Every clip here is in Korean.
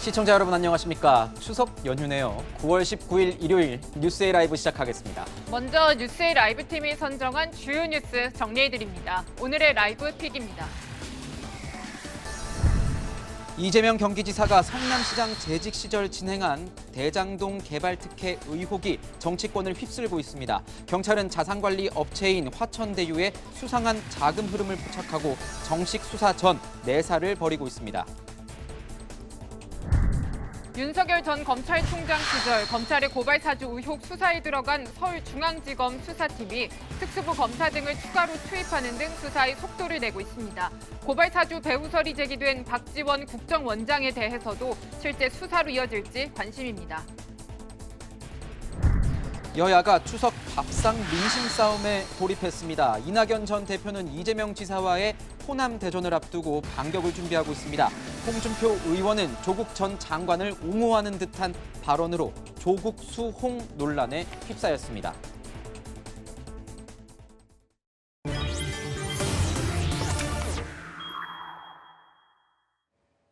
시청자 여러분 안녕하십니까? 추석 연휴네요. 9월 19일 일요일 뉴스A 라이브 시작하겠습니다. 먼저 뉴스의 라이브 팀이 선정한 주요 뉴스 정리해드립니다. 오늘의 라이브 픽입니다. 이재명 경기지사가 성남시장 재직 시절 진행한 대장동 개발 특혜 의혹이 정치권을 휩쓸고 있습니다. 경찰은 자산관리 업체인 화천대유의 수상한 자금 흐름을 포착하고 정식 수사 전 내사를 벌이고 있습니다. 윤석열 전 검찰총장 시절 검찰의 고발 사주 의혹 수사에 들어간 서울중앙지검 수사팀이 특수부 검사 등을 추가로 투입하는 등 수사에 속도를 내고 있습니다. 고발 사주 배후설이 제기된 박지원 국정원장에 대해서도 실제 수사로 이어질지 관심입니다. 여야가 추석 밥상 민심 싸움에 돌입했습니다. 이낙연 전 대표는 이재명 지사와의 호남 대전을 앞두고 반격을 준비하고 있습니다. 홍준표 의원은 조국 전 장관을 옹호하는 듯한 발언으로 조국 수홍 논란에 휩싸였습니다.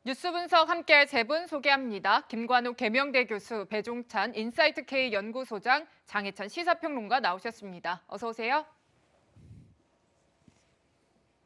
뉴스 분석 함께 세 분 소개합니다. 김관욱 계명대 교수, 배종찬 인사이트K 연구소장, 장혜찬 시사평론가 나오셨습니다. 어서 오세요.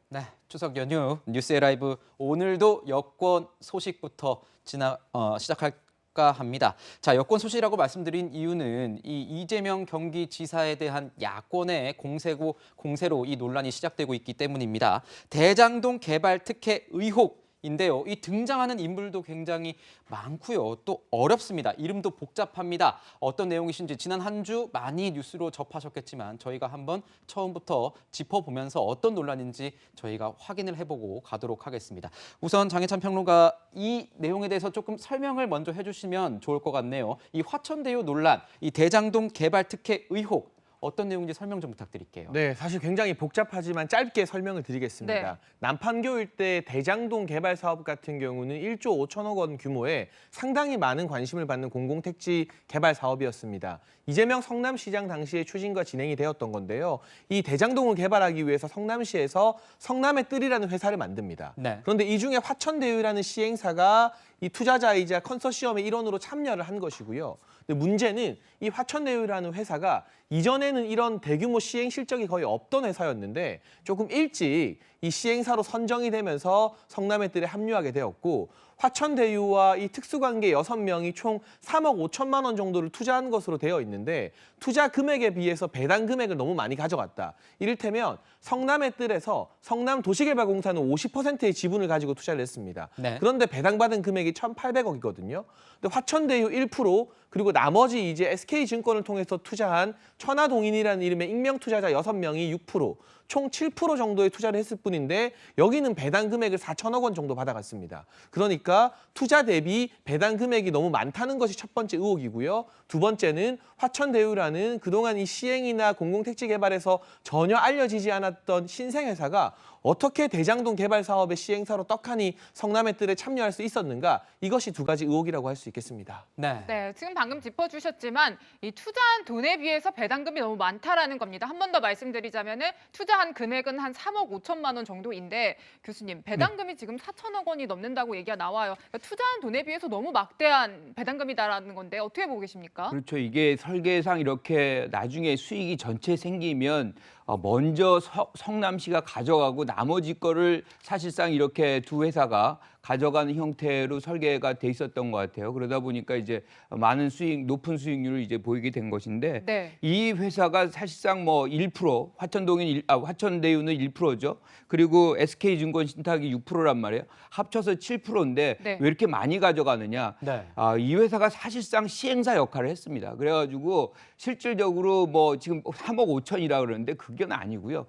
네, 추석 연휴 뉴스의 라이브 오늘도 여권 소식부터 시작할까 합니다. 자, 여권 소식이라고 말씀드린 이유는 이 이재명 경기지사에 대한 야권의 공세로 이 논란이 시작되고 있기 때문입니다. 대장동 개발 특혜 의혹인데요. 이 등장하는 인물도 굉장히 많고요. 또 어렵습니다. 이름도 복잡합니다. 어떤 내용이신지 지난 한 주 많이 뉴스로 접하셨겠지만 저희가 한번 처음부터 짚어보면서 어떤 논란인지 저희가 확인을 해보고 가도록 하겠습니다. 우선 장혜찬 평론가 이 내용에 대해서 조금 설명을 먼저 해주시면 좋을 것 같네요. 이 화천대유 논란, 이 대장동 개발 특혜 의혹. 어떤 내용인지 설명 좀 부탁드릴게요. 네, 사실 굉장히 복잡하지만 짧게 설명을 드리겠습니다. 네. 남판교 일대 대장동 개발 사업 같은 경우는 1조 5천억 원 규모의 상당히 많은 관심을 받는 공공택지 개발 사업이었습니다. 이재명 성남시장 당시에 추진과 진행이 되었던 건데요. 이 대장동을 개발하기 위해서 성남시에서 성남의 뜰이라는 회사를 만듭니다. 네. 그런데 이 중에 화천대유라는 시행사가 이 투자자이자 컨소시엄의 일원으로 참여를 한 것이고요. 근데 문제는 이 화천대유라는 회사가 이전에는 이런 대규모 시행 실적이 거의 없던 회사였는데 조금 일찍 이 시행사로 선정이 되면서 성남의 뜰에 합류하게 되었고 화천대유와 이 특수관계 6명이 총 3억 5천만 원 정도를 투자한 것으로 되어 있는데 투자 금액에 비해서 배당 금액을 너무 많이 가져갔다. 이를테면 성남의 뜰에서 성남도시개발공사는 50%의 지분을 가지고 투자를 했습니다. 네. 그런데 배당받은 금액이 1,800억이거든요. 근데 화천대유 1% 그리고 나머지 이제 SK증권을 통해서 투자한 천하동인이라는 이름의 익명투자자 6명이 6%, 총 7% 정도의 투자를 했을 뿐인데 여기는 배당 금액을 4천억 원 정도 받아갔습니다. 그러니까 투자 대비 배당 금액이 너무 많다는 것이 첫 번째 의혹이고요. 두 번째는 화천대유라는 그동안 이 시행이나 공공택지 개발에서 전혀 알려지지 않았던 신생회사가 어떻게 대장동 개발 사업의 시행사로 떡하니 성남의 뜰에 참여할 수 있었는가? 이것이 두 가지 의혹이라고 할 수 있겠습니다. 네. 네, 지금 방금 짚어주셨지만 이 투자한 돈에 비해서 배당금이 너무 많다라는 겁니다. 한 번 더 말씀드리자면은 투자한 금액은 한 3억 5천만 원 정도인데 교수님 배당금이 지금 4천억 원이 넘는다고 얘기가 나와요. 그러니까 투자한 돈에 비해서 너무 막대한 배당금이다라는 건데 어떻게 보고 계십니까? 그렇죠. 이게 설계상 이렇게 나중에 수익이 전체 생기면 먼저 성남시가 가져가고 나머지 거를 사실상 이렇게 두 회사가 가져가는 형태로 설계가 돼 있었던 것 같아요. 그러다 보니까 이제 많은 높은 수익률을 이제 보이게 된 것인데 네. 이 회사가 사실상 뭐 1%, 화천대유는 1%죠. 그리고 SK증권 신탁이 6%란 말이에요. 합쳐서 7%인데 네. 왜 이렇게 많이 가져가느냐? 네. 이 회사가 사실상 시행사 역할을 했습니다. 그래가지고 실질적으로 뭐 지금 3억 5천이라 그러는데 그게 아니고요.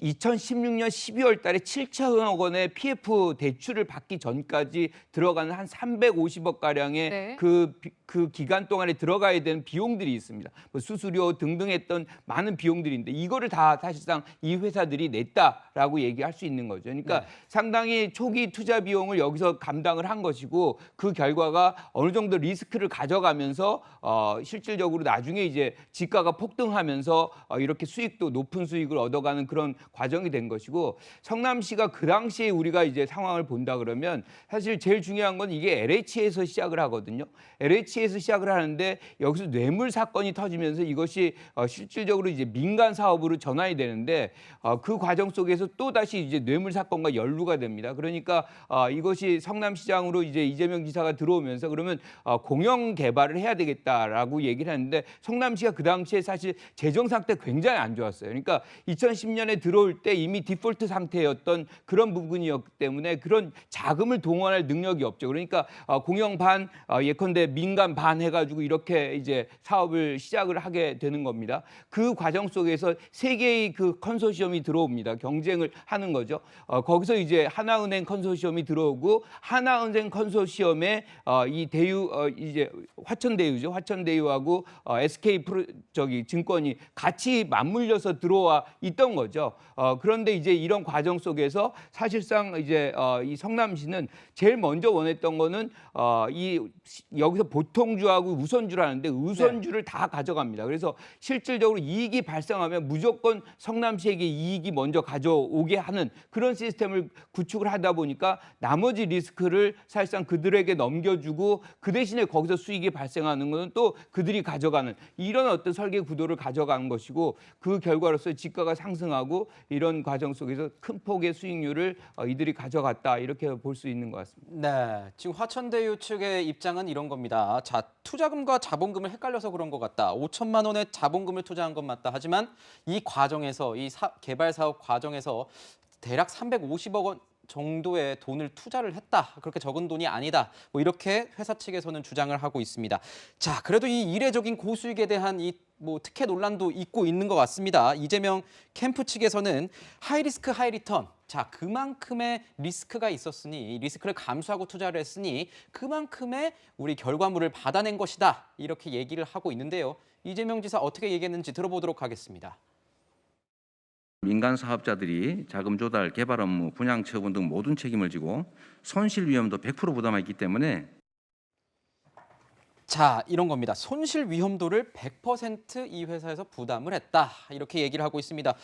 2016년 12월 달에 7천억 원의 PF 대출을 받기 전까지 들어가는 한 350억 가량의 네. 그 기간 동안에 들어가야 되는 비용들이 있습니다. 뭐 수수료 등등 했던 많은 비용들인데 이거를 다 사실상 이 회사들이 냈다. 했다라고 얘기할 수 있는 거죠. 그러니까 상당히 초기 투자 비용을 여기서 감당을 한 것이고 그 결과가 어느 정도 리스크를 가져가면서 실질적으로 나중에 이제 지가가 폭등하면서 이렇게 수익도 높은 수익을 얻어가는 그런 과정이 된 것이고 성남시가 그 당시에 우리가 이제 상황을 본다 그러면 사실 제일 중요한 건 이게 LH에서 시작을 하거든요. LH에서 시작을 하는데 여기서 뇌물 사건이 터지면서 이것이 실질적으로 이제 민간 사업으로 전환이 되는데 그 과정 속에서 또 다시 이제 뇌물 사건과 연루가 됩니다. 그러니까 이것이 성남시장으로 이제 이재명 지사가 들어오면서 그러면 공영 개발을 해야 되겠다라고 얘기를 했는데 성남시가 그 당시에 사실 재정 상태 굉장히 안 좋았어요. 그러니까 2010년에 들어올 때 이미 디폴트 상태였던 그런 부분이었기 때문에 그런 자금을 동원할 능력이 없죠. 그러니까 공영 반 예컨대 민간 반 해가지고 이렇게 이제 사업을 시작을 하게 되는 겁니다. 그 과정 속에서 세 개의 그 컨소시엄이 들어옵니다. 경쟁을 하는 거죠. 거기서 이제 하나은행 컨소시엄이 들어오고 하나은행 컨소시엄에 이 대유 이제 화천대유죠. 화천대유하고 SK 증권이 같이 맞물려서 들어와 있던 거죠. 그런데 이제 이런 과정 속에서 사실상 이제 이 성남시는 제일 먼저 원했던 거는 여기서 보통주하고 우선주라는데 우선주를 다 가져갑니다. 그래서 실질적으로 이익이 발생하면 무조건 성남시에게 이익이 먼저 가져오게 하는 그런 시스템을 구축을 하다 보니까 나머지 리스크를 사실상 그들에게 넘겨주고 그 대신에 거기서 수익이 발생하는 것은 또 그들이 가져가는 이런 어떤 설계 구도를 가져가는 것이고 그 결과로서 지가가 상승하고 이런 과정 속에서 큰 폭의 수익률을 이들이 가져갔다 이렇게 볼 수 있는 것 같습니다. 네, 지금 화천대유 측의 입장은 이런 겁니다. 자, 투자금과 자본금을 헷갈려서 그런 것 같다. 5천만 원의 자본금을 투자한 건 맞다. 하지만 이 과정에서 이 개발 사업 과정에서 대략 350억 원 정도의 돈을 투자를 했다. 그렇게 적은 돈이 아니다. 뭐 이렇게 회사 측에서는 주장을 하고 있습니다. 자, 그래도 이 이례적인 고수익에 대한 이 특혜 논란도 있고 있는 것 같습니다. 이재명 캠프 측에서는 하이리스크 하이리턴. 자, 그만큼의 리스크가 있었으니 리스크를 감수하고 투자를 했으니 그만큼의 우리 결과물을 받아낸 것이다. 이렇게 얘기를 하고 있는데요. 이재명 지사 어떻게 얘기했는지 들어보도록 하겠습니다. 민간 사업자들이 자금 조달, 개발 업무, 분양 처분 등 모든 책임을 지고 손실 위험도 100% 부담하기 때문에 자, 이런 겁니다. 손실 위험도를 100% 이 회사에서 부담을 했다. 이렇게 얘기를 하고 있습니다.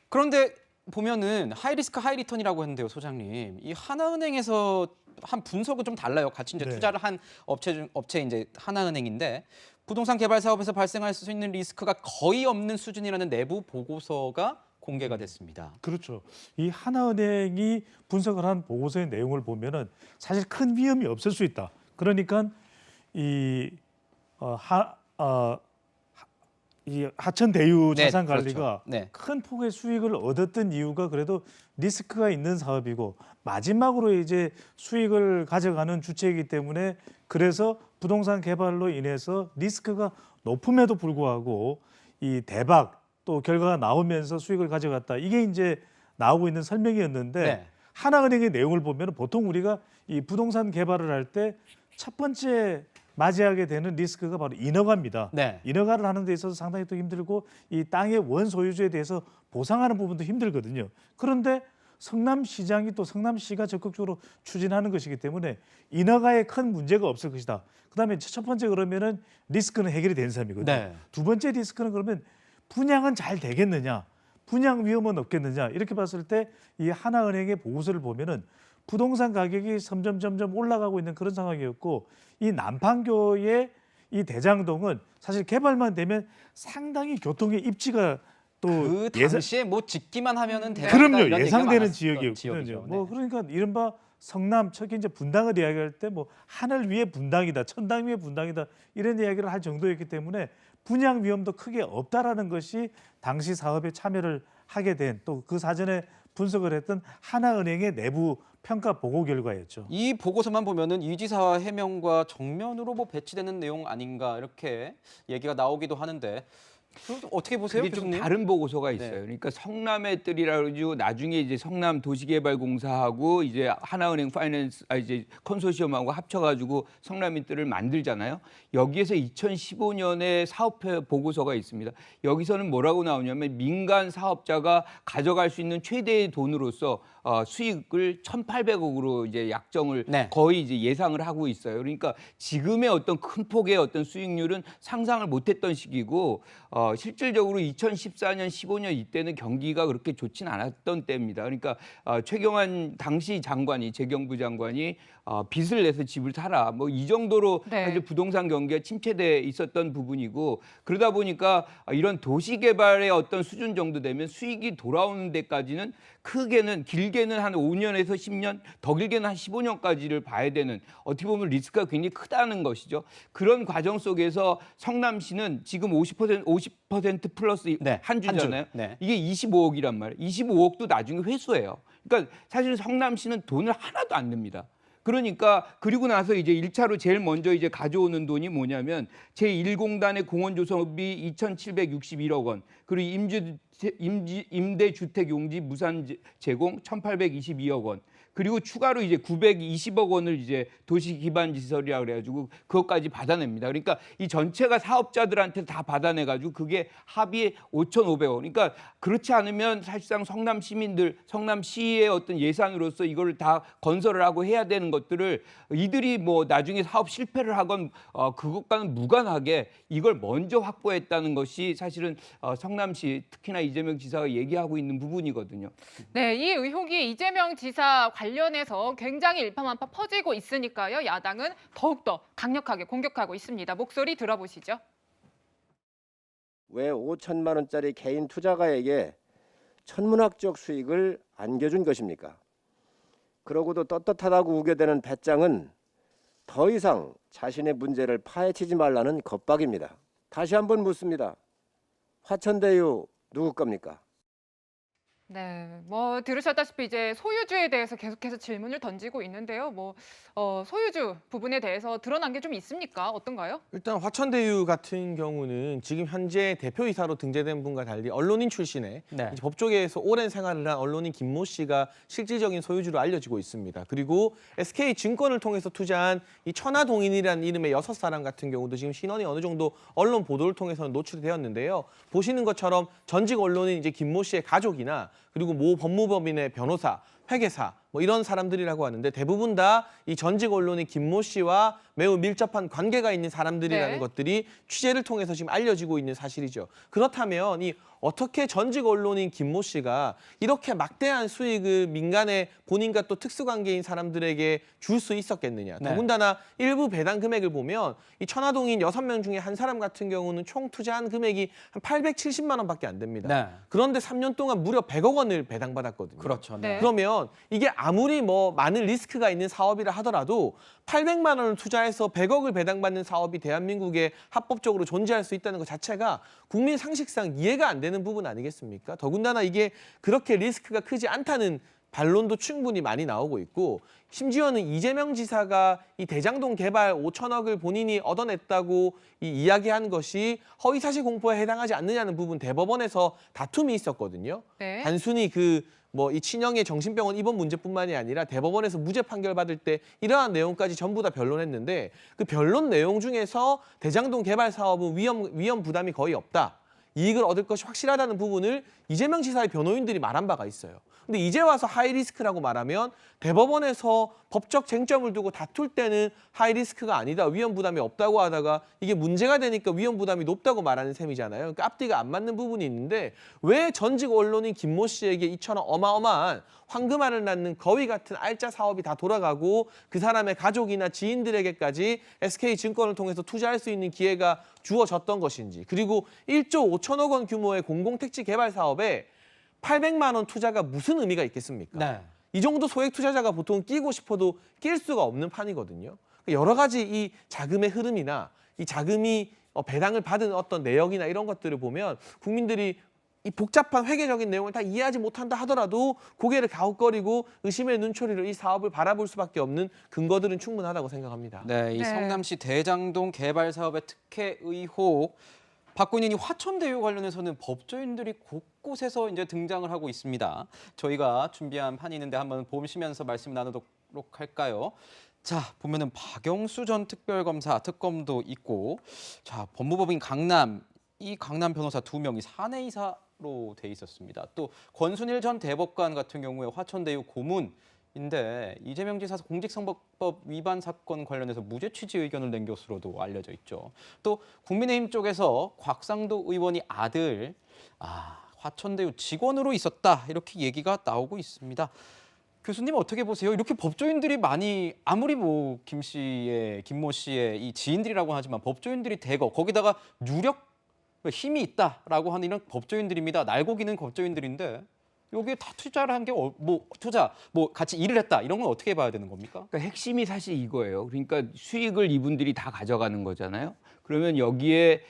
그런데 보면은 하이리스크 하이리턴이라고 했는데요, 소장님. 이 하나은행에서 한 분석은 좀 달라요. 같이 이제 투자를 한 업체 이제 하나은행인데 부동산 개발 사업에서 발생할 수 있는 리스크가 거의 없는 수준이라는 내부 보고서가 공개가 됐습니다. 그렇죠. 이 하나은행이 분석을 한 보고서의 내용을 보면은 사실 큰 위험이 없을 수 있다. 그러니까 이 하천대유 네, 자산관리가 그렇죠. 네. 큰 폭의 수익을 얻었던 이유가 그래도 리스크가 있는 사업이고 마지막으로 이제 수익을 가져가는 주체이기 때문에 그래서 부동산 개발로 인해서 리스크가 높음에도 불구하고 이 대박 또 결과가 나오면서 수익을 가져갔다. 이게 이제 나오고 있는 설명이었는데 네. 하나은행의 내용을 보면 보통 우리가 이 부동산 개발을 할 때 첫 번째 맞이하게 되는 리스크가 바로 인허가입니다. 네. 인허가를 하는 데 있어서 상당히 또 힘들고 이 땅의 원소유주에 대해서 보상하는 부분도 힘들거든요. 그런데 성남시장이 또 성남시가 적극적으로 추진하는 것이기 때문에 인허가에 큰 문제가 없을 것이다. 그다음에 첫 번째 그러면은 리스크는 해결이 된 셈이거든요. 네. 두 번째 리스크는 그러면 분양은 잘 되겠느냐, 분양 위험은 없겠느냐 이렇게 봤을 때 이 하나은행의 보고서를 보면은 부동산 가격이 점점 올라가고 있는 그런 상황이었고 이 남판교의 이 대장동은 사실 개발만 되면 상당히 교통의 입지가 또 그 당시에 짓기만 하면은 대박이다, 그럼요 이런 얘기가 예상되는 많았던 지역이었거든요. 지역이죠. 뭐 네. 그러니까 이른바 성남 특히 이제 분당을 이야기할 때 하늘 위에 분당이다, 천당 위에 분당이다 이런 이야기를 할 정도였기 때문에 분양 위험도 크게 없다라는 것이 당시 사업에 참여를 하게 된 또 그 사전에 분석을 했던 하나은행의 내부 평가 보고 결과였죠. 이 보고서만 보면은 이 지사와 해명과 정면으로 배치되는 내용 아닌가 이렇게 얘기가 나오기도 하는데 그럼 어떻게 보세요, 이게 좀 교수님? 다른 보고서가 있어요. 네. 그러니까 성남의 뜰이라 그러고 나중에 이제 성남 도시개발공사하고 이제 하나은행 파이낸스 이제 컨소시엄하고 합쳐가지고 성남의 뜰을 만들잖아요. 여기에서 2015년에 사업회 보고서가 있습니다. 여기서는 뭐라고 나오냐면 민간 사업자가 가져갈 수 있는 최대의 돈으로서 수익을 1,800억으로 이제 약정을 네. 거의 이제 예상을 하고 있어요. 그러니까 지금의 어떤 큰 폭의 어떤 수익률은 상상을 못했던 시기고 실질적으로 2014년, 15년 이때는 경기가 그렇게 좋진 않았던 때입니다. 그러니까 최경환 당시 장관이 재경부 장관이 빚을 내서 집을 사라 뭐 이 정도로 네. 사실 부동산 경기가 침체돼 있었던 부분이고 그러다 보니까 이런 도시 개발의 어떤 수준 정도 되면 수익이 돌아오는 데까지는 크게는 길게는 한 5년에서 10년, 더 길게는 한 15년까지를 봐야 되는 어떻게 보면 리스크가 굉장히 크다는 것이죠. 그런 과정 속에서 성남시는 지금 50% 플러스 네, 한 주잖아요. 한 주. 네. 이게 25억이란 말이에요. 25억도 나중에 회수해요. 그러니까 사실 성남시는 돈을 하나도 안 냅니다. 그러니까 그리고 나서 이제 1차로 제일 먼저 이제 가져오는 돈이 뭐냐면 제1공단의 공원 조성비 2,761억 원, 그리고 임대주택 용지 무산 제공 1,822억 원. 그리고 추가로 이제 920억 원을 이제 도시기반시설이라 그래가지고 그것까지 받아냅니다. 그러니까 이 전체가 사업자들한테 다 받아내가지고 그게 합이 5,500억. 그러니까 그렇지 않으면 사실상 성남 시민들, 성남시의 어떤 예산으로서 이걸 다 건설을 하고 해야 되는 것들을 이들이 뭐 나중에 사업 실패를 하건 그것과는 무관하게 이걸 먼저 확보했다는 것이 사실은 성남시 특히나 이재명 지사가 얘기하고 있는 부분이거든요. 네, 이 의혹이 이재명 지사 관련해서 굉장히 일파만파 퍼지고 있으니까요. 야당은 더욱더 강력하게 공격하고 있습니다. 목소리 들어보시죠. 왜 5천만 원짜리 개인 투자가에게 천문학적 수익을 안겨준 것입니까? 그러고도 떳떳하다고 우겨대는 배짱은 더 이상 자신의 문제를 파헤치지 말라는 겁박입니다. 다시 한번 묻습니다. 화천대유 누구 겁니까? 네, 뭐 들으셨다시피 이제 소유주에 대해서 계속해서 질문을 던지고 있는데요. 뭐 소유주 부분에 대해서 드러난 게 좀 있습니까? 어떤가요? 일단 화천대유 같은 경우는 지금 현재 대표이사로 등재된 분과 달리 언론인 출신의 네. 이제 법조계에서 오랜 생활을 한 언론인 김모 씨가 실질적인 소유주로 알려지고 있습니다. 그리고 SK증권을 통해서 투자한 이 천하동인이라는 이름의 6사람 같은 경우도 지금 신원이 어느 정도 언론 보도를 통해서는 노출이 되었는데요. 보시는 것처럼 전직 언론인 이제 김모 씨의 가족이나 그리고 모 법무법인의 변호사, 회계사 뭐 이런 사람들이라고 하는데 대부분 다 이 전직 언론인 김모 씨와 매우 밀접한 관계가 있는 사람들이라는 네. 것들이 취재를 통해서 지금 알려지고 있는 사실이죠. 그렇다면 이 어떻게 전직 언론인 김모 씨가 이렇게 막대한 수익을 민간의 본인과 또 특수관계인 사람들에게 줄 수 있었겠느냐. 네. 더군다나 일부 배당 금액을 보면 이 천하동인 6명 중에 한 사람 같은 경우는 총 투자한 금액이 한 870만 원밖에 안 됩니다. 네. 그런데 3년 동안 무려 100억 원을 배당받았거든요. 그렇죠. 네. 네. 그러면 이게 아무리 뭐 많은 리스크가 있는 사업이라 하더라도 800만 원을 투자해서 100억을 배당받는 사업이 대한민국에 합법적으로 존재할 수 있다는 것 자체가 국민 상식상 이해가 안 되는 부분 아니겠습니까? 더군다나 이게 그렇게 리스크가 크지 않다는 반론도 충분히 많이 나오고 있고 심지어는 이재명 지사가 이 대장동 개발 5천억을 본인이 얻어냈다고 이야기한 것이 허위사실 공포에 해당하지 않느냐는 부분 대법원에서 다툼이 있었거든요. 네. 단순히 뭐 이 친형의 정신병원 입원 문제뿐만이 아니라 대법원에서 무죄 판결 받을 때 이러한 내용까지 전부 다 변론했는데 그 변론 내용 중에서 대장동 개발 사업은 위험 부담이 거의 없다. 이익을 얻을 것이 확실하다는 부분을 이재명 지사의 변호인들이 말한 바가 있어요. 근데 이제 와서 하이리스크라고 말하면 대법원에서 법적 쟁점을 두고 다툴 때는 하이리스크가 아니다, 위험 부담이 없다고 하다가 이게 문제가 되니까 위험 부담이 높다고 말하는 셈이잖아요. 그러니까 앞뒤가 안 맞는 부분이 있는데 왜 전직 언론인 김모 씨에게 이처럼 어마어마한 황금알을 낳는 거위 같은 알짜 사업이 다 돌아가고 그 사람의 가족이나 지인들에게까지 SK증권을 통해서 투자할 수 있는 기회가 주어졌던 것인지, 그리고 1조 5천억 원 규모의 공공택지 개발 사업에 800만 원 투자가 무슨 의미가 있겠습니까? 네. 이 정도 소액 투자자가 보통 끼고 싶어도 낄 수가 없는 판이거든요. 여러 가지 이 자금의 흐름이나 이 자금이 배당을 받은 어떤 내역이나 이런 것들을 보면 국민들이 이 복잡한 회계적인 내용을 다 이해하지 못한다 하더라도 고개를 갸웃거리고 의심의 눈초리로 이 사업을 바라볼 수밖에 없는 근거들은 충분하다고 생각합니다. 네, 이 네. 성남시 대장동 개발 사업의 특혜 의혹 바꾸는 이 화천대유 관련해서는 법조인들이 곳곳에서 이제 등장을 하고 있습니다. 저희가 준비한 판이 있는데 한번 보시면서 말씀 나누도록 할까요? 자, 보면은 박영수 전 특별검사 특검도 있고, 자, 법무법인 강남, 이 강남 변호사 2명이 사내이사로 돼 있었습니다. 또 권순일 전 대법관 같은 경우에 화천대유 고문인데 이재명 지사 공직선거법 위반 사건 관련해서 무죄 취지 의견을 낸 것으로도 알려져 있죠. 또 국민의힘 쪽에서 곽상도 의원이 아들 화천대유 직원으로 있었다 이렇게 얘기가 나오고 있습니다. 교수님 어떻게 보세요? 이렇게 법조인들이 많이 아무리 뭐 김모 씨의 이 지인들이라고 하지만 법조인들이 대거 거기다가 유력 힘이 있다라고 하는 이런 법조인들입니다. 날고기는 법조인들인데 여기에 다 투자를 한 게 같이 일을 했다 이런 건 어떻게 봐야 되는 겁니까? 그러니까 핵심이 사실 이거예요. 그러니까 수익을 이분들이 다 가져가는 거잖아요. 그러면 여기에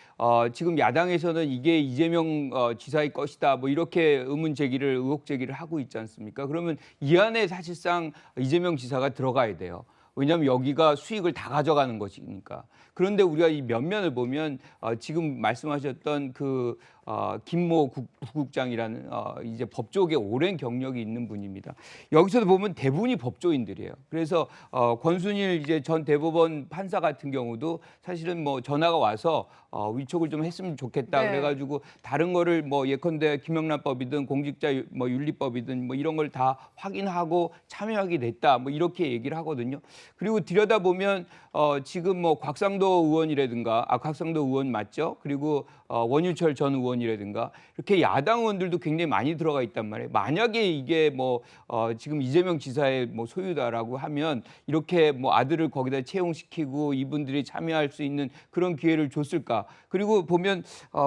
지금 야당에서는 이게 이재명 지사의 것이다 뭐 이렇게 의혹 제기를 하고 있지 않습니까? 그러면 이 안에 사실상 이재명 지사가 들어가야 돼요. 왜냐하면 여기가 수익을 다 가져가는 것이니까. 그런데 우리가 이 면면을 보면 지금 말씀하셨던 그 김모 부국장이라는 이제 법조계 오랜 경력이 있는 분입니다. 여기서도 보면 대부분이 법조인들이에요. 그래서 권순일 이제 전 대법원 판사 같은 경우도 사실은 뭐 전화가 와서 위촉을 좀 했으면 좋겠다 네. 그래가지고 다른 거를 뭐 예컨대 김영란법이든 공직자 뭐 윤리법이든 뭐 이런 걸 다 확인하고 참여하게 됐다 뭐 이렇게 얘기를 하거든요. 그리고 들여다보면 지금 뭐 곽상도 의원이라든가 곽상도 의원 맞죠? 그리고 원유철 전 의원이라든가 이렇게 야당 의원들도 굉장히 많이 들어가 있단 말이에요. 만약에 이게 뭐 지금 이재명 지사의 뭐 소유다라고 하면 이렇게 뭐 아들을 거기다 채용시키고 이분들이 참여할 수 있는 그런 기회를 줬을까? 그리고 보면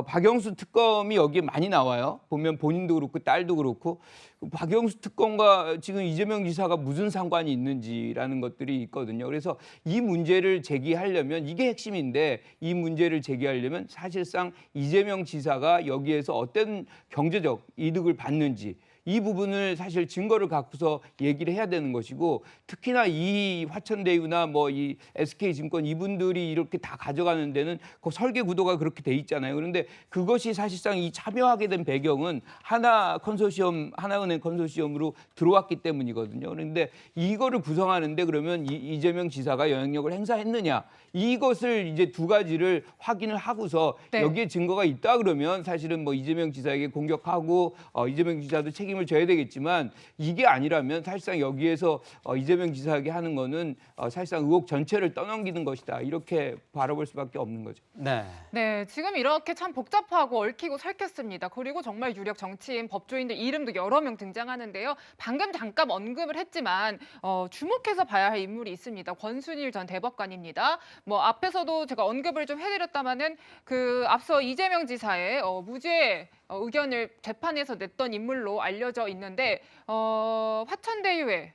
박영수 특검이 여기에 많이 나와요. 보면 본인도 그렇고 딸도 그렇고 박영수 특검과 지금 이재명 지사가 무슨 상관이 있는지라는 것들이 있거든요. 그래서 이 문제를 제기하려면 이게 핵심인데 이 문제를 제기하려면 사실상 이재명 지사가 여기에서 어떤 경제적 이득을 받는지 이 부분을 사실 증거를 갖고서 얘기를 해야 되는 것이고 특히나 이 화천대유나 뭐 이 SK증권 이분들이 이렇게 다 가져가는 데는 그 설계 구도가 그렇게 돼 있잖아요. 그런데 그것이 사실상 이 참여하게 된 배경은 하나은행 컨소시엄으로 들어왔기 때문이거든요. 그런데 이거를 구성하는데 그러면 이재명 지사가 영향력을 행사했느냐 이것을 이제 두 가지를 확인을 하고서 네. 여기에 증거가 있다 그러면 사실은 뭐 이재명 지사에게 공격하고 이재명 지사도 책임을 져야 되겠지만 이게 아니라면 사실상 여기에서 이재명 지사에게 하는 거는 사실상 의혹 전체를 떠넘기는 것이다 이렇게 바라볼 수밖에 없는 거죠. 네. 네, 지금 이렇게 참 복잡하고 얽히고 설켰습니다. 그리고 정말 유력 정치인, 법조인들 이름도 여러 명 등장하는데요. 방금 잠깐 언급을 했지만 주목해서 봐야 할 인물이 있습니다. 권순일 전 대법관입니다. 뭐 앞에서도 제가 언급을 좀 해드렸다마는 그 앞서 이재명 지사의 무죄 의견을 재판에서 냈던 인물로 알려져 있는데 화천대유의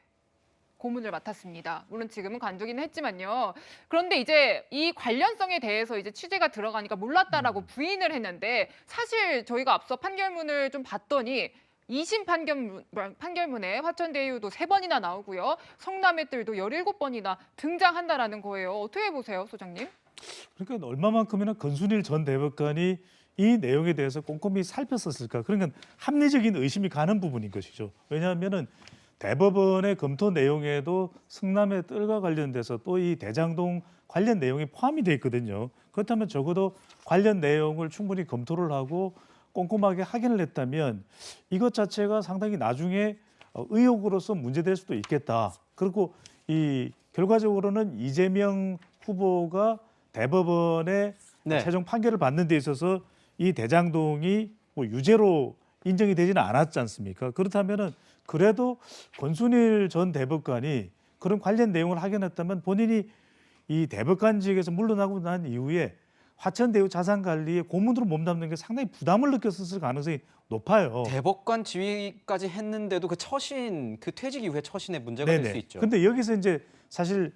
고문을 맡았습니다. 물론 지금은 관두기는 했지만요. 그런데 이제 이 관련성에 대해서 이제 취재가 들어가니까 몰랐다라고 부인을 했는데 사실 저희가 앞서 판결문을 좀 봤더니 2심 판결문에 화천대유도 3번이나 나오고요. 성남의 뜰도 17번이나 등장한다라는 거예요. 어떻게 보세요, 소장님? 그러니까 얼마만큼이나 권순일 전 대법관이 이 내용에 대해서 꼼꼼히 살폈었을까? 그러니까 합리적인 의심이 가는 부분인 것이죠. 왜냐하면은 대법원의 검토 내용에도 성남의 뜰과 관련돼서 또 이 대장동 관련 내용이 포함이 돼 있거든요. 그렇다면 적어도 관련 내용을 충분히 검토를 하고 꼼꼼하게 확인을 했다면 이것 자체가 상당히 나중에 의혹으로서 문제될 수도 있겠다. 그리고 이 결과적으로는 이재명 후보가 대법원의 네. 최종 판결을 받는 데 있어서 이 대장동이 뭐 유죄로 인정이 되지는 않았지 않습니까? 그렇다면은 그래도 권순일 전 대법관이 그런 관련 내용을 확인했다면 본인이 이 대법관직에서 물러나고 난 이후에 화천대유 자산관리에 고문으로 몸담는 게 상당히 부담을 느꼈을 가능성이 높아요. 대법관 지위까지 했는데도 그 퇴직 이후에 처신에 문제가 될 수 있죠. 근데 여기서 이제 사실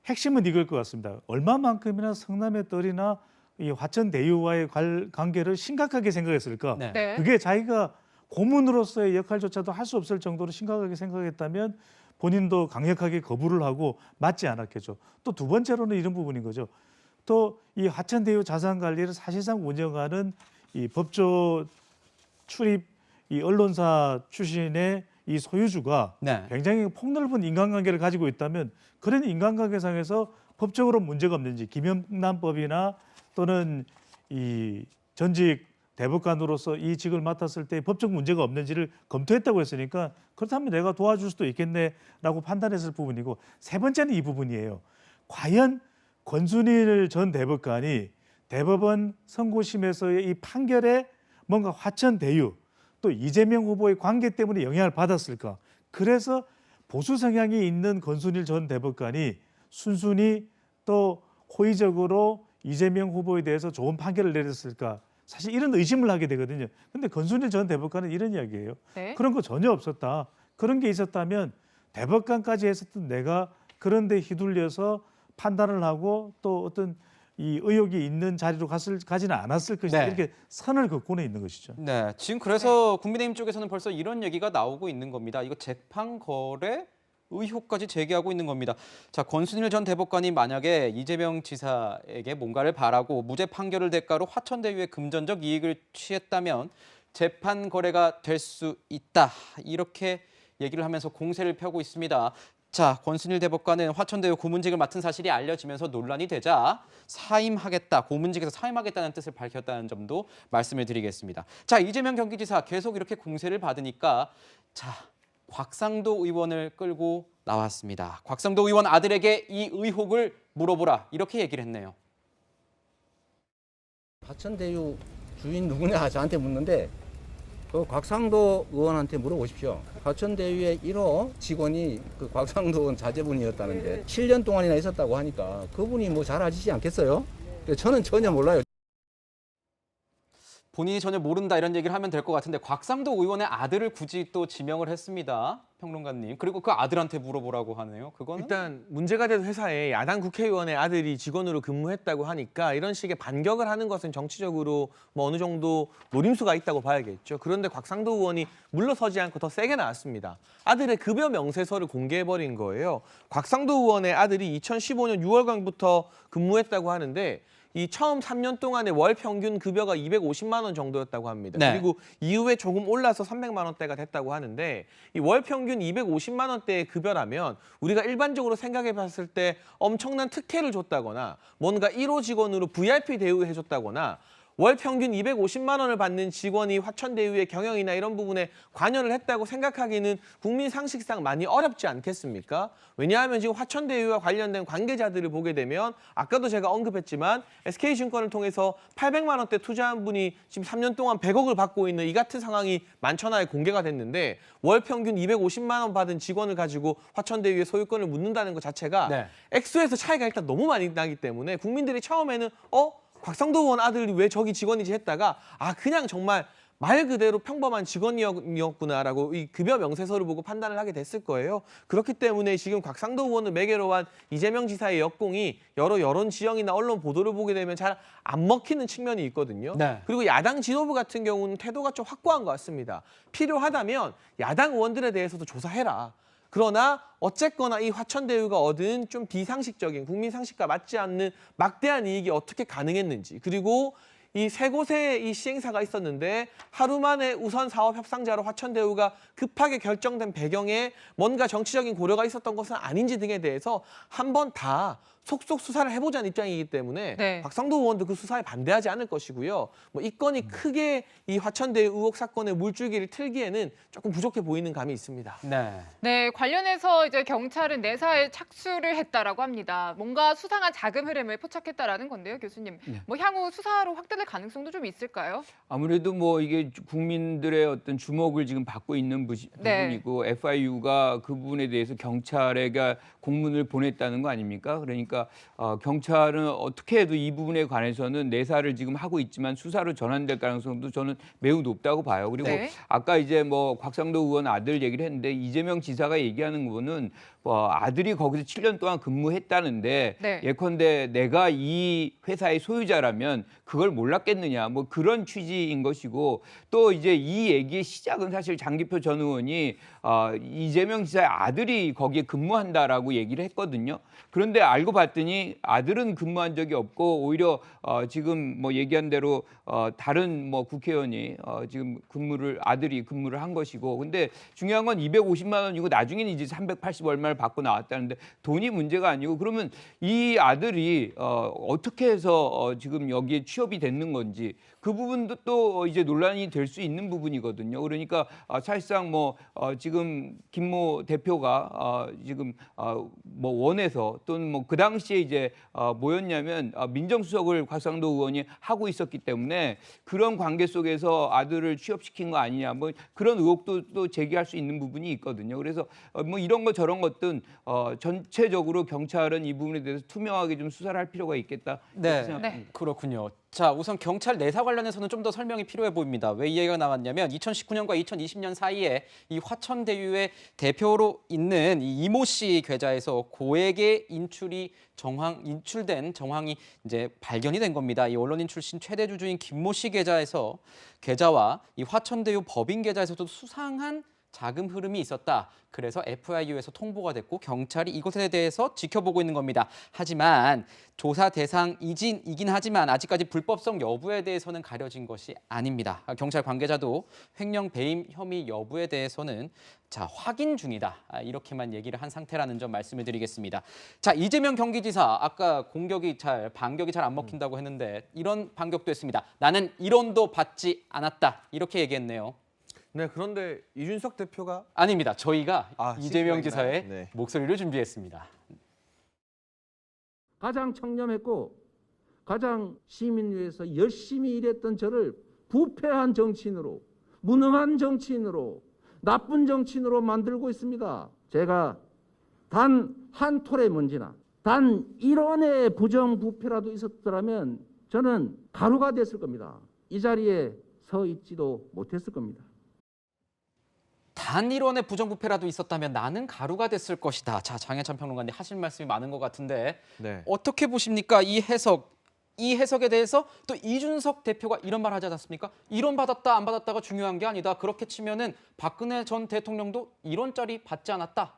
핵심은 이걸 것 같습니다. 얼마만큼이나 성남의 뜰이나 이 화천대유와의 관계를 심각하게 생각했을까? 네. 네. 그게 자기가 고문으로서의 역할조차도 할 수 없을 정도로 심각하게 생각했다면 본인도 강력하게 거부를 하고 맞지 않았겠죠. 또 두 번째로는 이런 부분인 거죠. 또 이 화천대유 자산 관리를 사실상 운영하는 이 법조 출입 이 언론사 출신의 이 소유주가 네. 굉장히 폭넓은 인간관계를 가지고 있다면 그런 인간관계상에서 법적으로 문제가 없는지 김영란법이나 또는 이 전직 대법관으로서 이 직을 맡았을 때 법적 문제가 없는지를 검토했다고 했으니까 그렇다면 내가 도와줄 수도 있겠네라고 판단했을 부분이고, 세 번째는 이 부분이에요. 과연 권순일 전 대법관이 대법원 선고심에서의 이 판결에 뭔가 화천대유 또 이재명 후보의 관계 때문에 영향을 받았을까? 그래서 보수 성향이 있는 권순일 전 대법관이 순순히 또 호의적으로 이재명 후보에 대해서 좋은 판결을 내렸을까? 사실 이런 의심을 하게 되거든요. 근데 권순일 전 대법관은 이런 이야기예요. 네. 그런 거 전혀 없었다. 그런 게 있었다면 대법관까지 했었던 내가 그런 데 휘둘려서 판단을 하고 또 어떤 이 의혹이 있는 자리로 가지는 않았을 것이다. 네. 이렇게 선을 긋고는 있는 것이죠. 네, 지금 그래서 국민의힘 쪽에서는 벌써 이런 얘기가 나오고 있는 겁니다. 이거 재판 거래 의혹까지 제기하고 있는 겁니다. 자, 권순일 전 대법관이 만약에 이재명 지사에게 뭔가를 바라고 무죄 판결을 대가로 화천대유의 금전적 이익을 취했다면 재판 거래가 될 수 있다. 이렇게 얘기를 하면서 공세를 펴고 있습니다. 자, 권순일 대법관은 화천대유 고문직을 맡은 사실이 알려지면서 논란이 되자 사임하겠다, 고문직에서 사임하겠다는 뜻을 밝혔다는 점도 말씀을 드리겠습니다. 자, 이재명 경기지사 계속 이렇게 공세를 받으니까 자, 곽상도 의원을 끌고 나왔습니다. 곽상도 의원 아들에게 이 의혹을 물어보라 이렇게 얘기를 했네요. 화천대유 주인 누구냐 저한테 묻는데 그 곽상도 의원한테 물어보십시오. 화천대유의 1호 직원이 그 곽상도 의원 자제분이었다는데 7년 동안이나 있었다고 하니까 그분이 뭐 잘 아시지 않겠어요? 저는 전혀 몰라요. 본인이 전혀 모른다 이런 얘기를 하면 될 것 같은데 곽상도 의원의 아들을 굳이 또 지명을 했습니다. 평론가님. 그리고 그 아들한테 물어보라고 하네요. 그거는 일단 문제가 된 회사에 야당 국회의원의 아들이 직원으로 근무했다고 하니까 이런 식의 반격을 하는 것은 정치적으로 뭐 어느 정도 노림수가 있다고 봐야겠죠. 그런데 곽상도 의원이 물러서지 않고 더 세게 나왔습니다. 아들의 급여 명세서를 공개해버린 거예요. 곽상도 의원의 아들이 2015년 6월경부터 근무했다고 하는데 이 처음 3년 동안의 월 평균 급여가 250만 원 정도였다고 합니다. 네. 그리고 이후에 조금 올라서 300만 원대가 됐다고 하는데 이 월 평균 250만 원대의 급여라면 우리가 일반적으로 생각해 봤을 때 엄청난 특혜를 줬다거나 뭔가 1호 직원으로 VIP 대우해 줬다거나 월 평균 250만 원을 받는 직원이 화천대유의 경영이나 이런 부분에 관여를 했다고 생각하기는 국민 상식상 많이 어렵지 않겠습니까? 왜냐하면 지금 화천대유와 관련된 관계자들을 보게 되면 아까도 제가 언급했지만 SK증권을 통해서 800만 원대 투자한 분이 지금 3년 동안 100억을 받고 있는 이 같은 상황이 만천하에 공개가 됐는데 월 평균 250만 원 받은 직원을 가지고 화천대유의 소유권을 묻는다는 것 자체가 네. 액수에서 차이가 일단 너무 많이 나기 때문에 국민들이 처음에는 곽상도 의원 아들이 왜 저기 직원이지 했다가 그냥 정말 말 그대로 평범한 직원이었구나라고 이 급여 명세서를 보고 판단을 하게 됐을 거예요. 그렇기 때문에 지금 곽상도 의원을 매개로 한 이재명 지사의 역공이 여러 여론 지형이나 언론 보도를 보게 되면 잘 안 먹히는 측면이 있거든요. 네. 그리고 야당 지도부 같은 경우는 태도가 좀 확고한 것 같습니다. 필요하다면 야당 의원들에 대해서도 조사해라. 그러나 어쨌거나 이 화천대유가 얻은 좀 비상식적인 국민 상식과 맞지 않는 막대한 이익이 어떻게 가능했는지, 그리고 이 세 곳에 이 시행사가 있었는데 하루 만에 우선 사업 협상자로 화천대유가 급하게 결정된 배경에 뭔가 정치적인 고려가 있었던 것은 아닌지 등에 대해서 한번 다 속속 수사를 해보자는 입장이기 때문에 네. 곽상도 의원도 그 수사에 반대하지 않을 것이고요. 뭐 이 건이 크게 이 화천대유 의혹 사건의 물줄기를 틀기에는 조금 부족해 보이는 감이 있습니다. 네. 네, 관련해서 이제 경찰은 내사에 착수를 했다라고 합니다. 뭔가 수상한 자금 흐름을 포착했다라는 건데요, 교수님. 네. 뭐 향후 수사로 확대될 가능성도 좀 있을까요? 아무래도 뭐 이게 국민들의 어떤 주목을 지금 받고 있는 네. 부분이고 FIU가 그 부분에 대해서 경찰에게 공문을 보냈다는 거 아닙니까? 그러니까 경찰은 어떻게 해도 이 부분에 관해서는 내사를 지금 하고 있지만 수사로 전환될 가능성도 저는 매우 높다고 봐요. 그리고 네. 아까 이제 뭐 곽상도 의원 아들 얘기를 했는데 이재명 지사가 얘기하는 거는 아들이 거기서 7년 동안 근무했다는데 네. 예컨대 내가 이 회사의 소유자라면 그걸 몰랐겠느냐 뭐 그런 취지인 것이고 또 이제 이 얘기의 시작은 사실 장기표 전 의원이 이재명 지사의 아들이 거기에 근무한다라고 얘기를 했거든요. 그런데 알고 봤더니 아들은 근무한 적이 없고 오히려 지금 뭐 얘기한 대로 다른 뭐 국회의원이 지금 아들이 근무를 한 것이고 근데 중요한 건 250만 원이고 나중에는 이제 380 얼마를 받고 나왔다는데 돈이 문제가 아니고 그러면 이 아들이 어떻게 해서 지금 여기에 취업이 됐는 건지 그 부분도 또 이제 논란이 될 수 있는 부분이거든요. 그러니까 사실상 뭐 지금 김모 대표가 지금 뭐 원해서 또는 뭐 그 당시에 이제 뭐였냐면 민정수석을 곽상도 의원이 하고 있었기 때문에 그런 관계 속에서 아들을 취업시킨 거 아니냐 뭐 그런 의혹도 또 제기할 수 있는 부분이 있거든요. 그래서 뭐 이런 것 저런 것든 전체적으로 경찰은 이 부분에 대해서 투명하게 좀 수사를 할 필요가 있겠다. 네, 생각합니다. 그렇군요. 자, 우선 경찰 내사 관련해서는 좀 더 설명이 필요해 보입니다. 왜 이 얘기가 나왔냐면 2019년과 2020년 사이에 이 화천대유의 대표로 있는 이 이모 씨 계좌에서 고액의 인출된 정황이 이제 발견이 된 겁니다. 이 언론인 출신 최대 주주인 김모 씨 계좌와 이 화천대유 법인 계좌에서도 수상한 자금 흐름이 있었다. 그래서 FIU에서 통보가 됐고 경찰이 이것에 대해서 지켜보고 있는 겁니다. 하지만 조사 대상이긴 하지만 아직까지 불법성 여부에 대해서는 가려진 것이 아닙니다. 경찰 관계자도 횡령 배임 혐의 여부에 대해서는 확인 중이다. 이렇게만 얘기를 한 상태라는 점 말씀을 드리겠습니다. 자, 이재명 경기지사 아까 반격이 잘 안 먹힌다고 했는데 이런 반격도 했습니다. 나는 1원도 받지 않았다. 이렇게 얘기했네요. 네, 그런데 이준석 대표가 아닙니다. 저희가 이재명 CC가 지사의 있나요? 네. 목소리를 준비했습니다. 가장 청렴했고 가장 시민 위해서 열심히 일했던 저를 부패한 정치인으로, 무능한 정치인으로, 나쁜 정치인으로 만들고 있습니다. 제가 단 한 톨의 먼지나 단 1원의 부정부패라도 있었더라면 저는 가루가 됐을 겁니다. 이 자리에 서 있지도 못했을 겁니다. 단 1원의 부정부패라도 있었다면 나는 가루가 됐을 것이다. 자, 장혜찬 평론가님 하실 말씀이 많은 것 같은데 네. 어떻게 보십니까? 이 해석에 대해서 또 이준석 대표가 이런 말 하지 않았습니까? 1원 받았다 안 받았다가 중요한 게 아니다. 그렇게 치면은 박근혜 전 대통령도 1원짜리 받지 않았다.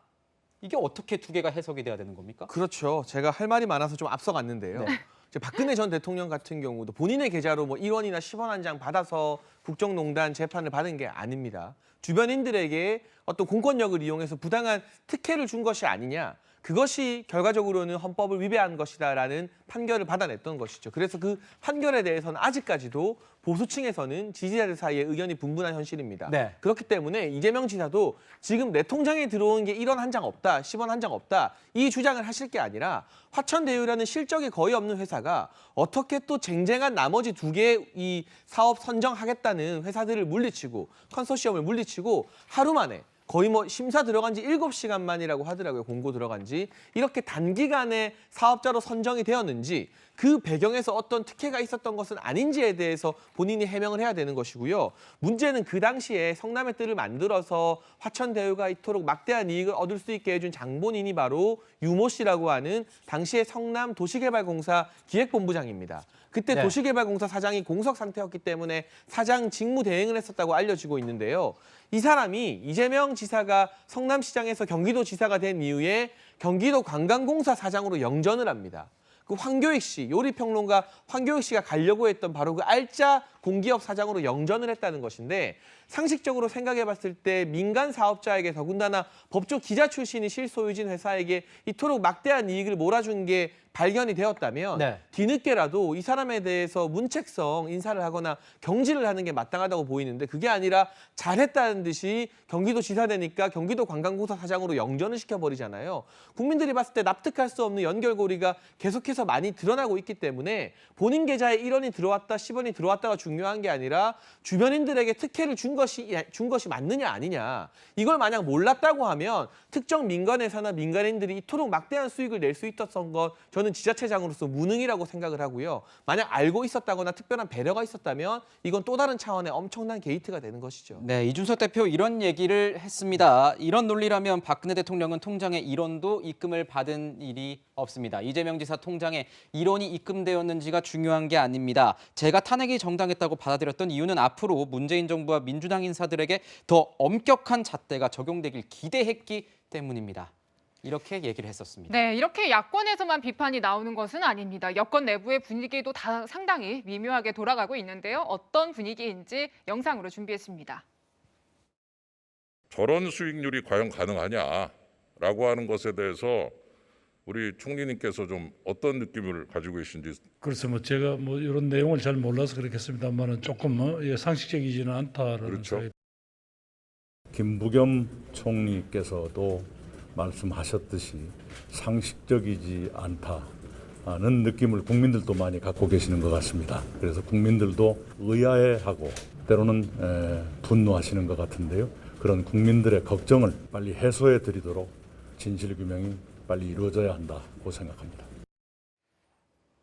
이게 어떻게 두 개가 해석이 돼야 되는 겁니까? 그렇죠. 제가 할 말이 많아서 좀 앞서갔는데요. 이제 박근혜 전 대통령 같은 경우도 본인의 계좌로 뭐 1원이나 10원 한 장 받아서 국정농단 재판을 받은 게 아닙니다. 주변인들에게 어떤 공권력을 이용해서 부당한 특혜를 준 것이 아니냐. 그것이 결과적으로는 헌법을 위배한 것이다라는 판결을 받아냈던 것이죠. 그래서 그 판결에 대해서는 아직까지도 보수층에서는 지지자들 사이에 의견이 분분한 현실입니다. 네. 그렇기 때문에 이재명 지사도 지금 내 통장에 들어온 게 1원 한 장 없다, 10원 한 장 없다 이 주장을 하실 게 아니라 화천대유라는 실적이 거의 없는 회사가 어떻게 또 쟁쟁한 나머지 두 개의 이 사업 선정하겠다는 회사들을 물리치고 컨소시엄을 물리치고 하루 만에 거의 뭐 심사 들어간 지 7시간 만이라고 하더라고요. 공고 들어간 지. 이렇게 단기간에 사업자로 선정이 되었는지 그 배경에서 어떤 특혜가 있었던 것은 아닌지에 대해서 본인이 해명을 해야 되는 것이고요. 문제는 그 당시에 성남의 뜰을 만들어서 화천대유가 이토록 막대한 이익을 얻을 수 있게 해준 장본인이 바로 유모 씨라고 하는 당시의 성남 도시개발공사 기획본부장입니다. 그때 네. 도시개발공사 사장이 공석 상태였기 때문에 사장 직무 대행을 했었다고 알려지고 있는데요. 이 사람이 이재명 지사가 성남시장에서 경기도지사가 된 이후에 경기도 관광공사 사장으로 영전을 합니다. 그 황교익 씨, 요리평론가 황교익 씨가 가려고 했던 바로 그 알짜 공기업 사장으로 영전을 했다는 것인데 상식적으로 생각해 봤을 때 민간 사업자에게 더군다나 법조 기자 출신이 실소유진 회사에게 이토록 막대한 이익을 몰아준 게 발견이 되었다면 네. 뒤늦게라도 이 사람에 대해서 문책성 인사를 하거나 경질을 하는 게 마땅하다고 보이는데 그게 아니라 잘했다는 듯이 경기도지사 되니까 경기도 관광공사 사장으로 영전을 시켜버리잖아요. 국민들이 봤을 때 납득할 수 없는 연결고리가 계속해서 많이 드러나고 있기 때문에 본인 계좌에 1원이 들어왔다 10원이 들어왔다가 중요한 게 아니라 주변인들에게 특혜를 준 준 것이 맞느냐 아니냐. 이걸 만약 몰랐다고 하면 특정 민간회사나 민간인들이 이토록 막대한 수익을 낼 수 있었던 건 저는 지자체장으로서 무능이라고 생각을 하고요. 만약 알고 있었다거나 특별한 배려가 있었다면 이건 또 다른 차원의 엄청난 게이트가 되는 것이죠. 네, 이준석 대표 이런 얘기를 했습니다. 이런 논리라면 박근혜 대통령은 통장에 1원도 입금을 받은 일이 없습니다. 이재명 지사 통장에 1원이 입금되었는지가 중요한 게 아닙니다. 제가 탄핵이 정당했다고 받아들였던 이유는 앞으로 문재인 정부와 민주당 인사들에게 더 엄격한 잣대가 적용되길 기대했기 때문입니다. 이렇게 얘기를 했었습니다. 네, 이렇게 야권에서만 비판이 나오는 것은 아닙니다. 여권 내부의 분위기도 상당히 미묘하게 돌아가고 있는데요. 어떤 분위기인지 영상으로 준비했습니다. 저런 수익률이 과연 가능하냐라고 하는 것에 대해서 우리 총리님께서 좀 어떤 느낌을 가지고 계신지. 그래서 제가 이런 내용을 잘 몰라서 그렇겠습니다만은 조금 상식적이지는 않다라는 그렇죠. 생각이. 김부겸 총리께서도 말씀하셨듯이 상식적이지 않다는 느낌을 국민들도 많이 갖고 계시는 것 같습니다. 그래서 국민들도 의아해하고 때로는 분노하시는 것 같은데요. 그런 국민들의 걱정을 빨리 해소해 드리도록 진실규명이 빨리 이루어져야 한다고 생각합니다.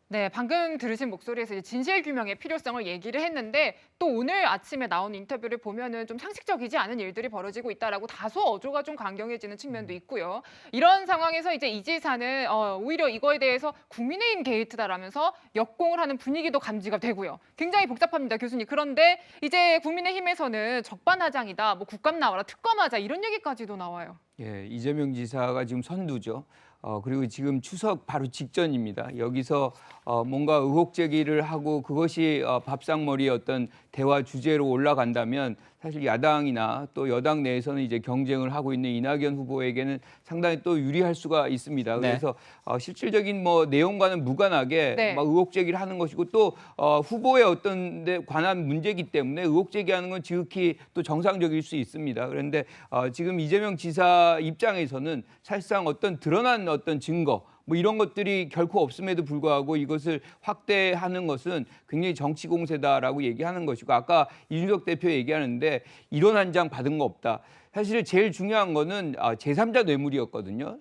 네, 방금 들으신 목소리에서 진실규명의 필요성을 얘기를 했는데 또 오늘 아침에 나온 인터뷰를 보면은 좀 상식적이지 않은 일들이 벌어지고 있다라고 다소 어조가 좀 강경해지는 측면도 있고요. 이런 상황에서 이제 이 지사는 오히려 이거에 대해서 국민의힘 게이트다라면서 역공을 하는 분위기도 감지가 되고요. 굉장히 복잡합니다, 교수님. 그런데 이제 국민의힘에서는 적반하장이다, 뭐 국감 나와라, 특검하자 이런 얘기까지도 나와요. 예, 이재명 지사가 지금 선두죠. 그리고 지금 추석 바로 직전입니다. 여기서 뭔가 의혹 제기를 하고 그것이 밥상머리의 어떤 대화 주제로 올라간다면 사실 야당이나 또 여당 내에서는 이제 경쟁을 하고 있는 이낙연 후보에게는 상당히 또 유리할 수가 있습니다. 그래서 실질적인 내용과는 무관하게 막 의혹 제기를 하는 것이고 또 후보의 어떤 데 관한 문제이기 때문에 의혹 제기하는 건 지극히 또 정상적일 수 있습니다. 그런데 지금 이재명 지사 입장에서는 사실상 어떤 드러난 어떤 증거 이런 것들이 결코 없음에도 불구하고 이것을 확대하는 것은 굉장히 정치 공세다라고 얘기하는 것이고 아까 이준석 대표 얘기하는데 1원 한 장 받은 거 없다. 사실 제일 중요한 거는 제3자 뇌물이었거든요.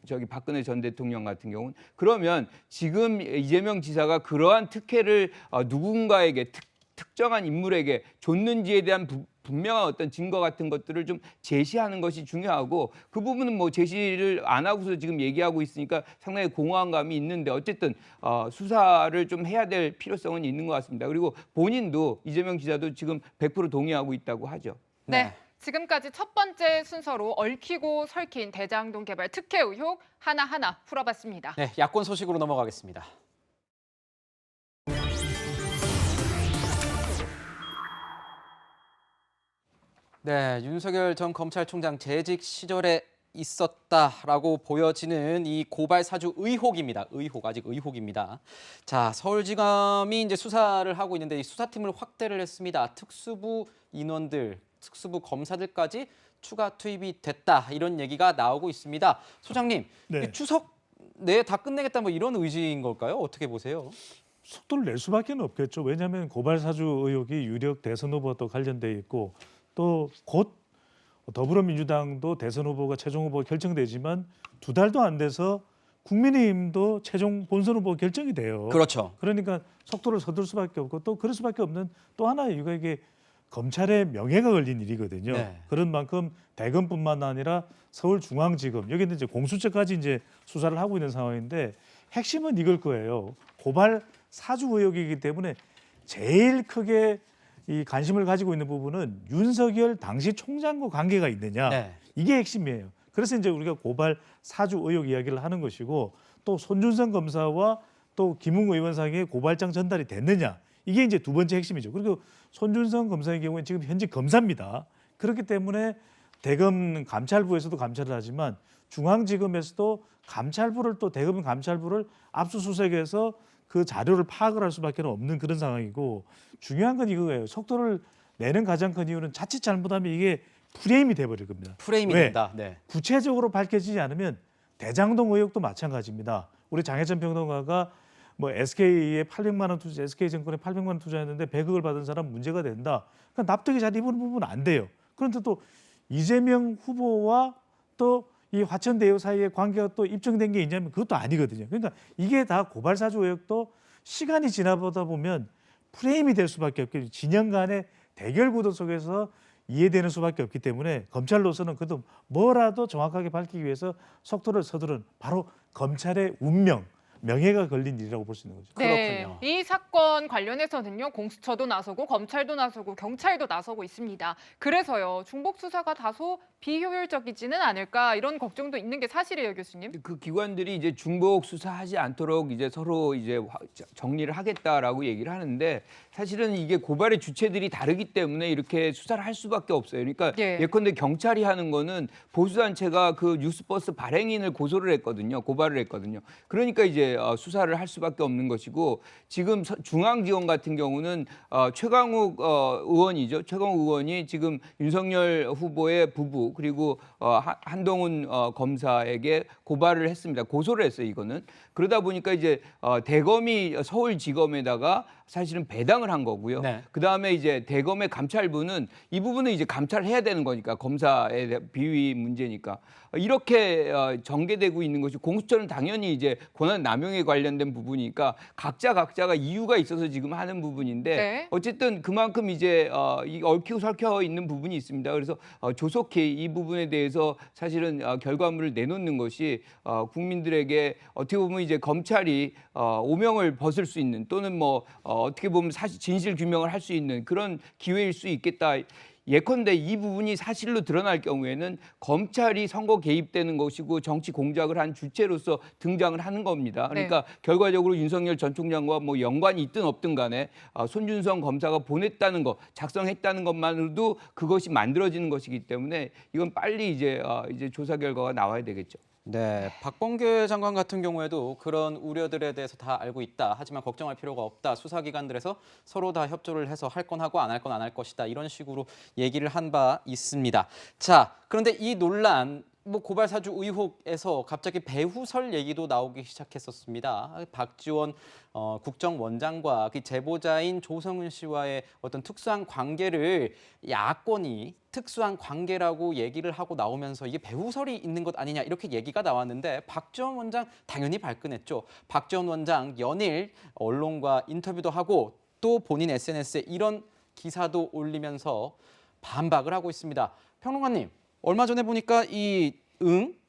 저기 박근혜 전 대통령 같은 경우는. 그러면 지금 이재명 지사가 그러한 특혜를 누군가에게 특정한 인물에게 줬는지에 대한 분명한 어떤 증거 같은 것들을 좀 제시하는 것이 중요하고 그 부분은 제시를 안 하고서 지금 얘기하고 있으니까 상당히 공허한 감이 있는데 어쨌든 수사를 좀 해야 될 필요성은 있는 것 같습니다. 그리고 본인도 이재명 지사도 지금 100% 동의하고 있다고 하죠. 네. 지금까지 첫 번째 순서로 얽히고 설킨 대장동 개발 특혜 의혹 하나하나 풀어봤습니다. 네, 야권 소식으로 넘어가겠습니다. 네, 윤석열 전 검찰총장 재직 시절에 있었다라고 보여지는 이 고발 사주 의혹입니다. 아직 의혹입니다. 자, 서울지검이 이제 수사를 하고 있는데 이 수사팀을 확대를 했습니다. 특수부 인원들, 특수부 검사들까지 추가 투입이 됐다 이런 얘기가 나오고 있습니다. 소장님, 네. 추석 내에 다 끝내겠다 이런 의지인 걸까요? 어떻게 보세요? 속도를 낼 수밖에 없겠죠. 왜냐하면 고발 사주 의혹이 유력 대선 후보와 또 관련돼 있고 또 곧 더불어민주당도 대선 후보가 최종 후보가 결정되지만 2달도 안 돼서 국민의힘도 최종 본선 후보 결정이 돼요. 그렇죠. 그러니까 속도를 서둘 수밖에 없고 또 그럴 수밖에 없는 또 하나의 이유가 이게 검찰의 명예가 걸린 일이거든요. 네. 그런 만큼 대검뿐만 아니라 서울중앙지검 여기는 이제 공수처까지 이제 수사를 하고 있는 상황인데 핵심은 이걸 거예요. 고발 사주 의혹이기 때문에 제일 크게 이 관심을 가지고 있는 부분은 윤석열 당시 총장과 관계가 있느냐. 네. 이게 핵심이에요. 그래서 이제 우리가 고발 사주 의혹 이야기를 하는 것이고 또 손준성 검사와 또 김웅 의원 사이에 고발장 전달이 됐느냐. 이게 이제 두 번째 핵심이죠. 그리고 손준성 검사의 경우에 지금 현직 검사입니다. 그렇기 때문에 대검 감찰부에서도 감찰을 하지만 중앙지검에서도 감찰부를 또 대검 감찰부를 압수수색해서 그 자료를 파악을 할 수밖에 없는 그런 상황이고 중요한 건 이거예요. 속도를 내는 가장 큰 이유는 자칫 잘못하면 이게 프레임이 돼버릴 겁니다. 프레임이 왜? 된다. 네. 구체적으로 밝혀지지 않으면 대장동 의혹도 마찬가지입니다. 우리 장혜찬 평론가가 뭐 SK에 800만 원 투자, SK증권에 800만 원 투자했는데 100억을 받은 사람 문제가 된다. 그러니까 납득이 잘 이루는 부분은 안 돼요. 그런데 또 이재명 후보와 또 이 화천대유 사이의 관계가 또 입증된 게 있냐면 그것도 아니거든요. 그러니까 이게 다 고발 사주 의혹도 시간이 지나보다 보면 프레임이 될 수밖에 없겠죠. 진영 간의 대결 구도 속에서 이해되는 수밖에 없기 때문에 검찰로서는 그래도 뭐라도 정확하게 밝히기 위해서 속도를 서두른 바로 검찰의 운명, 명예가 걸린 일이라고 볼 수 있는 거죠. 그렇군요. 네, 이 사건 관련해서는요. 공수처도 나서고 검찰도 나서고 경찰도 나서고 있습니다. 그래서요. 중복 수사가 다소 비효율적이지는 않을까 이런 걱정도 있는 게 사실이에요, 교수님. 그 기관들이 이제 중복 수사하지 않도록 이제 서로 이제 정리를 하겠다라고 얘기를 하는데 사실은 이게 고발의 주체들이 다르기 때문에 이렇게 수사를 할 수밖에 없어요. 그러니까 예. 예컨대 경찰이 하는 거는 보수단체가 그 뉴스버스 발행인을 고소를 했거든요. 고발을 했거든요. 그러니까 이제 수사를 할 수밖에 없는 것이고 지금 중앙지검 같은 경우는 최강욱 의원이죠. 최강욱 의원이 지금 윤석열 후보의 부부 그리고 한동훈 검사에게 고발을 했습니다. 고소를 했어요. 이거는. 그러다 보니까 이제 대검이 서울지검에다가 사실은 배당을 한 거고요. 네. 그다음에 이제 대검의 감찰부는 이 부분은 이제 감찰을 해야 되는 거니까 검사의 비위 문제니까 이렇게 전개되고 있는 것이 공수처는 당연히 이제 권한 남용에 관련된 부분이니까 각자가 이유가 있어서 지금 하는 부분인데 네. 어쨌든 그만큼 이제 얽히고 설켜 있는 부분이 있습니다. 그래서 조속히 이 부분에 대해서 사실은 결과물을 내놓는 것이 국민들에게 어떻게 보면 이제 검찰이 오명을 벗을 수 있는 또는 뭐 어떻게 보면 사실 진실 규명을 할 수 있는 그런 기회일 수 있겠다. 예컨대 이 부분이 사실로 드러날 경우에는 검찰이 선거 개입되는 것이고 정치 공작을 한 주체로서 등장을 하는 겁니다. 그러니까 결과적으로 윤석열 전 총장과 뭐 연관이 있든 없든 간에 손준성 검사가 보냈다는 것, 작성했다는 것만으로도 그것이 만들어지는 것이기 때문에 이건 빨리 이제 조사 결과가 나와야 되겠죠. 네, 박범계 장관 같은 경우에도 그런 우려들에 대해서 다 알고 있다. 하지만 걱정할 필요가 없다. 수사기관들에서 서로 다 협조를 해서 할 건 하고 안 할 건 안 할 것이다. 이런 식으로 얘기를 한 바 있습니다. 자, 그런데 이 논란, 고발 사주 의혹에서 갑자기 배후설 얘기도 나오기 시작했었습니다. 박지원 국정원장과 그 제보자인 조성은 씨와의 어떤 특수한 관계를 야권이 특수한 관계라고 얘기를 하고 나오면서 이게 배후설이 있는 것 아니냐 이렇게 얘기가 나왔는데 박지원 원장 당연히 발끈했죠. 박지원 원장 연일 언론과 인터뷰도 하고 또 본인 SNS에 이런 기사도 올리면서 반박을 하고 있습니다. 평론가님, 얼마 전에 보니까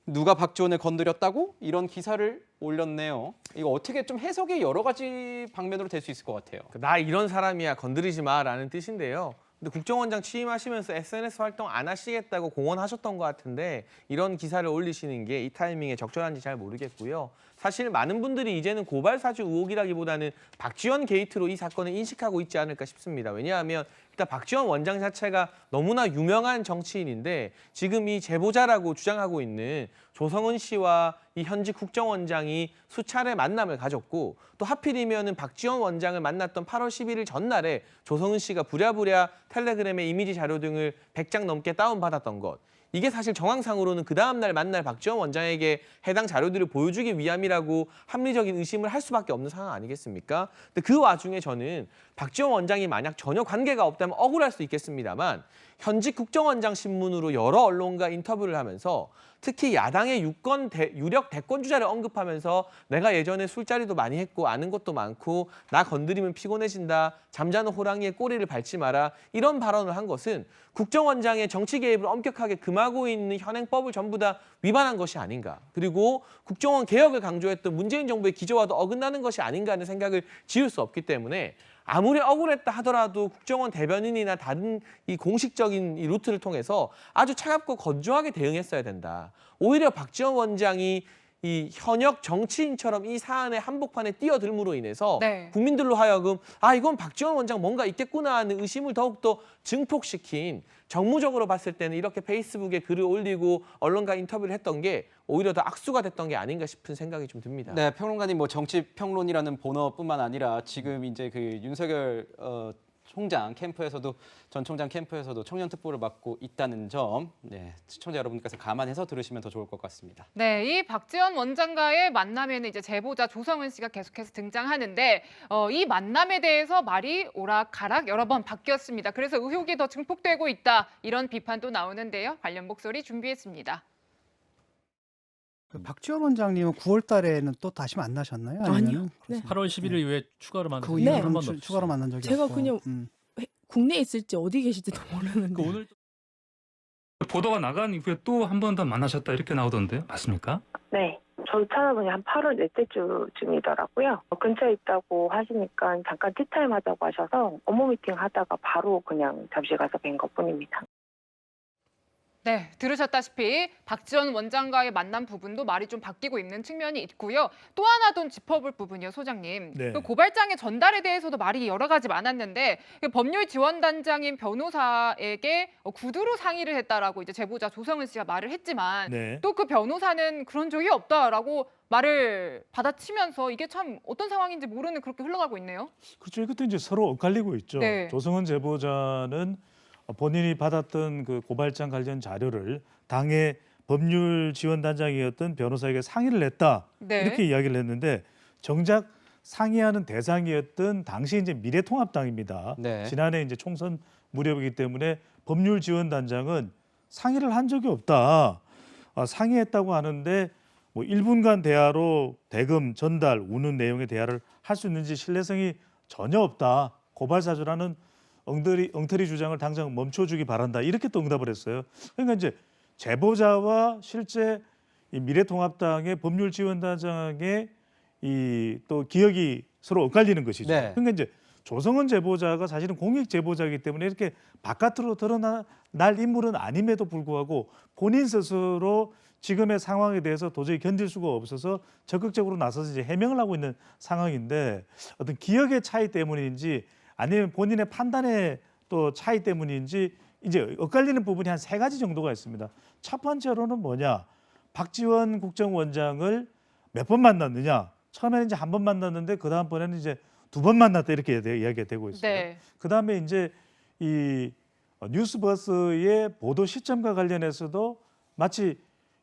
누가 박지원을 건드렸다고 이런 기사를 올렸네요. 이거 어떻게 좀 해석이 여러 가지 방면으로 될 수 있을 것 같아요. 나 이런 사람이야 건드리지 마라는 뜻인데요. 근데 국정원장 취임하시면서 SNS 활동 안 하시겠다고 공언하셨던 것 같은데 이런 기사를 올리시는 게 이 타이밍에 적절한지 잘 모르겠고요. 사실 많은 분들이 이제는 고발 사주 의혹이라기보다는 박지원 게이트로 이 사건을 인식하고 있지 않을까 싶습니다. 왜냐하면 일단 박지원 원장 자체가 너무나 유명한 정치인인데 지금 이 제보자라고 주장하고 있는 조성은 씨와 이 현직 국정원장이 수차례 만남을 가졌고 또 하필이면은 박지원 원장을 만났던 8월 11일 전날에 조성은 씨가 부랴부랴 텔레그램의 이미지 자료 등을 100장 넘게 다운받았던 것. 이게 사실 정황상으로는 그 다음 날 만날 박지원 원장에게 해당 자료들을 보여주기 위함이라고 합리적인 의심을 할 수밖에 없는 상황 아니겠습니까? 근데 그 와중에 저는 박지원 원장이 만약 전혀 관계가 없다면 억울할 수 있겠습니다만 현직 국정원장 신문으로 여러 언론과 인터뷰를 하면서 특히 야당의 유력 대권 주자를 언급하면서 내가 예전에 술자리도 많이 했고 아는 것도 많고 나 건드리면 피곤해진다. 잠자는 호랑이의 꼬리를 밟지 마라. 이런 발언을 한 것은 국정원장의 정치 개입을 엄격하게 금하고 있는 현행법을 전부 다 위반한 것이 아닌가. 그리고 국정원 개혁을 강조했던 문재인 정부의 기조와도 어긋나는 것이 아닌가 하는 생각을 지울 수 없기 때문에 아무리 억울했다 하더라도 국정원 대변인이나 다른 이 공식적인 이 루트를 통해서 아주 차갑고 건조하게 대응했어야 된다. 오히려 박지원 원장이 이 현역 정치인처럼 이 사안의 한복판에 뛰어들므로 인해서 국민들로 하여금 이건 박지원 원장 뭔가 있겠구나 하는 의심을 더욱더 증폭시킨 정무적으로 봤을 때는 이렇게 페이스북에 글을 올리고 언론과 인터뷰를 했던 게 오히려 더 악수가 됐던 게 아닌가 싶은 생각이 좀 듭니다. 네, 평론가님 정치평론이라는 본어뿐만 아니라 지금 이제 그 윤석열 총장 캠프에서도 전 총장 캠프에서도 청년 특보를 맡고 있다는 점, 시청자 여러분께서 감안해서 들으시면 더 좋을 것 같습니다. 네, 이 박지원 원장과의 만남에는 이제 제보자 조성은 씨가 계속해서 등장하는데 이 만남에 대해서 말이 오락가락 여러 번 바뀌었습니다. 그래서 의혹이 더 증폭되고 있다 이런 비판도 나오는데요. 관련 목소리 준비했습니다. 박지원 원장님은 9월 달에는 또 다시 만나셨나요? 아니요. 네. 8월 11일 이후에 추가로 만난 그 적이 이후로 한 번도 없어요. 추가로 만난 적이 제가 없고. 그냥 국내에 있을지 어디 계실지도 모르는데. 오늘 보도가 나간 이후에 또 한 번 더 만나셨다 이렇게 나오던데요. 맞습니까? 네. 저도 찾아보니 한 8월 넷째 주쯤이더라고요. 근처에 있다고 하시니까 잠깐 티타임 하자고 하셔서 업무 미팅 하다가 바로 그냥 잠시 가서 뵌 것뿐입니다. 네, 들으셨다시피 박지원 원장과의 만남 부분도 말이 좀 바뀌고 있는 측면이 있고요. 또 하나 좀 짚어볼 부분이요, 소장님. 네. 그 고발장의 전달에 대해서도 말이 여러 가지 많았는데 그 법률지원단장인 변호사에게 구두로 상의를 했다라고 이제 제보자 조성은 씨가 말을 했지만 네. 또 그 변호사는 그런 적이 없다라고 말을 받아치면서 이게 참 어떤 상황인지 모르는 그렇게 흘러가고 있네요. 그렇죠. 이것도 이제 서로 엇갈리고 있죠. 네. 조성은 제보자는 본인이 받았던 그 고발장 관련 자료를 당의 법률지원단장이었던 변호사에게 상의를 했다. 네. 이렇게 이야기를 했는데 정작 상의하는 대상이었던 당시 이제 미래통합당입니다. 네. 지난해 이제 총선 무렵이기 때문에 법률지원단장은 상의를 한 적이 없다. 상의했다고 하는데 뭐 1분간 대화로 대금 전달 우는 내용의 대화를 할 수 있는지 신뢰성이 전혀 없다. 고발사주라는 엉터리 주장을 당장 멈춰주기 바란다. 이렇게 또 응답을 했어요. 그러니까 이제 제보자와 실제 이 미래통합당의 법률지원단장의 이 또 기억이 서로 엇갈리는 것이죠. 네. 그러니까 이제 조성은 제보자가 사실은 공익 제보자이기 때문에 이렇게 바깥으로 드러날 인물은 아님에도 불구하고 본인 스스로 지금의 상황에 대해서 도저히 견딜 수가 없어서 적극적으로 나서서 이제 해명을 하고 있는 상황인데 어떤 기억의 차이 때문인지 아니면 본인의 판단의 또 차이 때문인지 이제 엇갈리는 부분이 한 3가지 정도가 있습니다. 첫 번째로는 뭐냐? 박지원 국정원장을 몇 번 만났느냐? 처음에는 이제 한 번 만났는데 그 다음번에는 이제 2번 만났다 이렇게 이야기가 되고 있어요. 네. 그 다음에 이제 이 뉴스버스의 보도 시점과 관련해서도 마치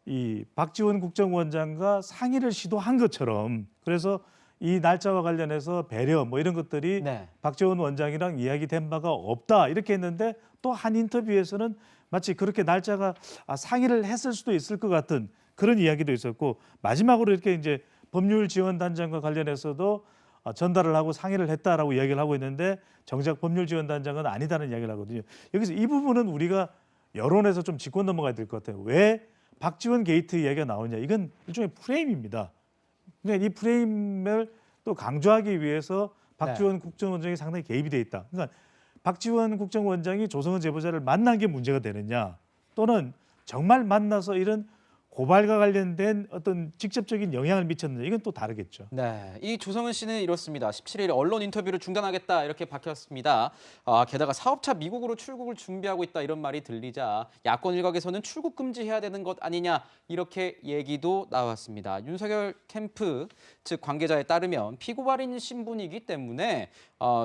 이 박지원 국정원장과 상의를 시도한 것처럼 그래서 이 날짜와 관련해서 배려 뭐 이런 것들이 네. 박지원 원장이랑 이야기된 바가 없다 이렇게 했는데 또 한 인터뷰에서는 마치 그렇게 날짜가 상의를 했을 수도 있을 것 같은 그런 이야기도 있었고 마지막으로 이렇게 이제 법률지원단장과 관련해서도 전달을 하고 상의를 했다라고 이야기를 하고 있는데 정작 법률지원단장은 아니다는 이야기를 하거든요. 여기서 이 부분은 우리가 여론에서 좀 짚고 넘어가야 될 것 같아요. 왜 박지원 게이트 이야기가 나오냐? 이건 일종의 프레임입니다. 그러니까 이 프레임을 또 강조하기 위해서 박지원 국정원장이 상당히 개입이 돼 있다. 그러니까 박지원 국정원장이 조성은 제보자를 만난 게 문제가 되느냐 또는 정말 만나서 이런 고발과 관련된 어떤 직접적인 영향을 미쳤느냐 이건 또 다르겠죠. 네, 이 조성은 씨는 이렇습니다. 17일 언론 인터뷰를 중단하겠다 이렇게 밝혔습니다. 게다가 사업차 미국으로 출국을 준비하고 있다 이런 말이 들리자 야권 일각에서는 출국 금지해야 되는 것 아니냐 이렇게 얘기도 나왔습니다. 윤석열 캠프 즉 관계자에 따르면 피고발인 신분이기 때문에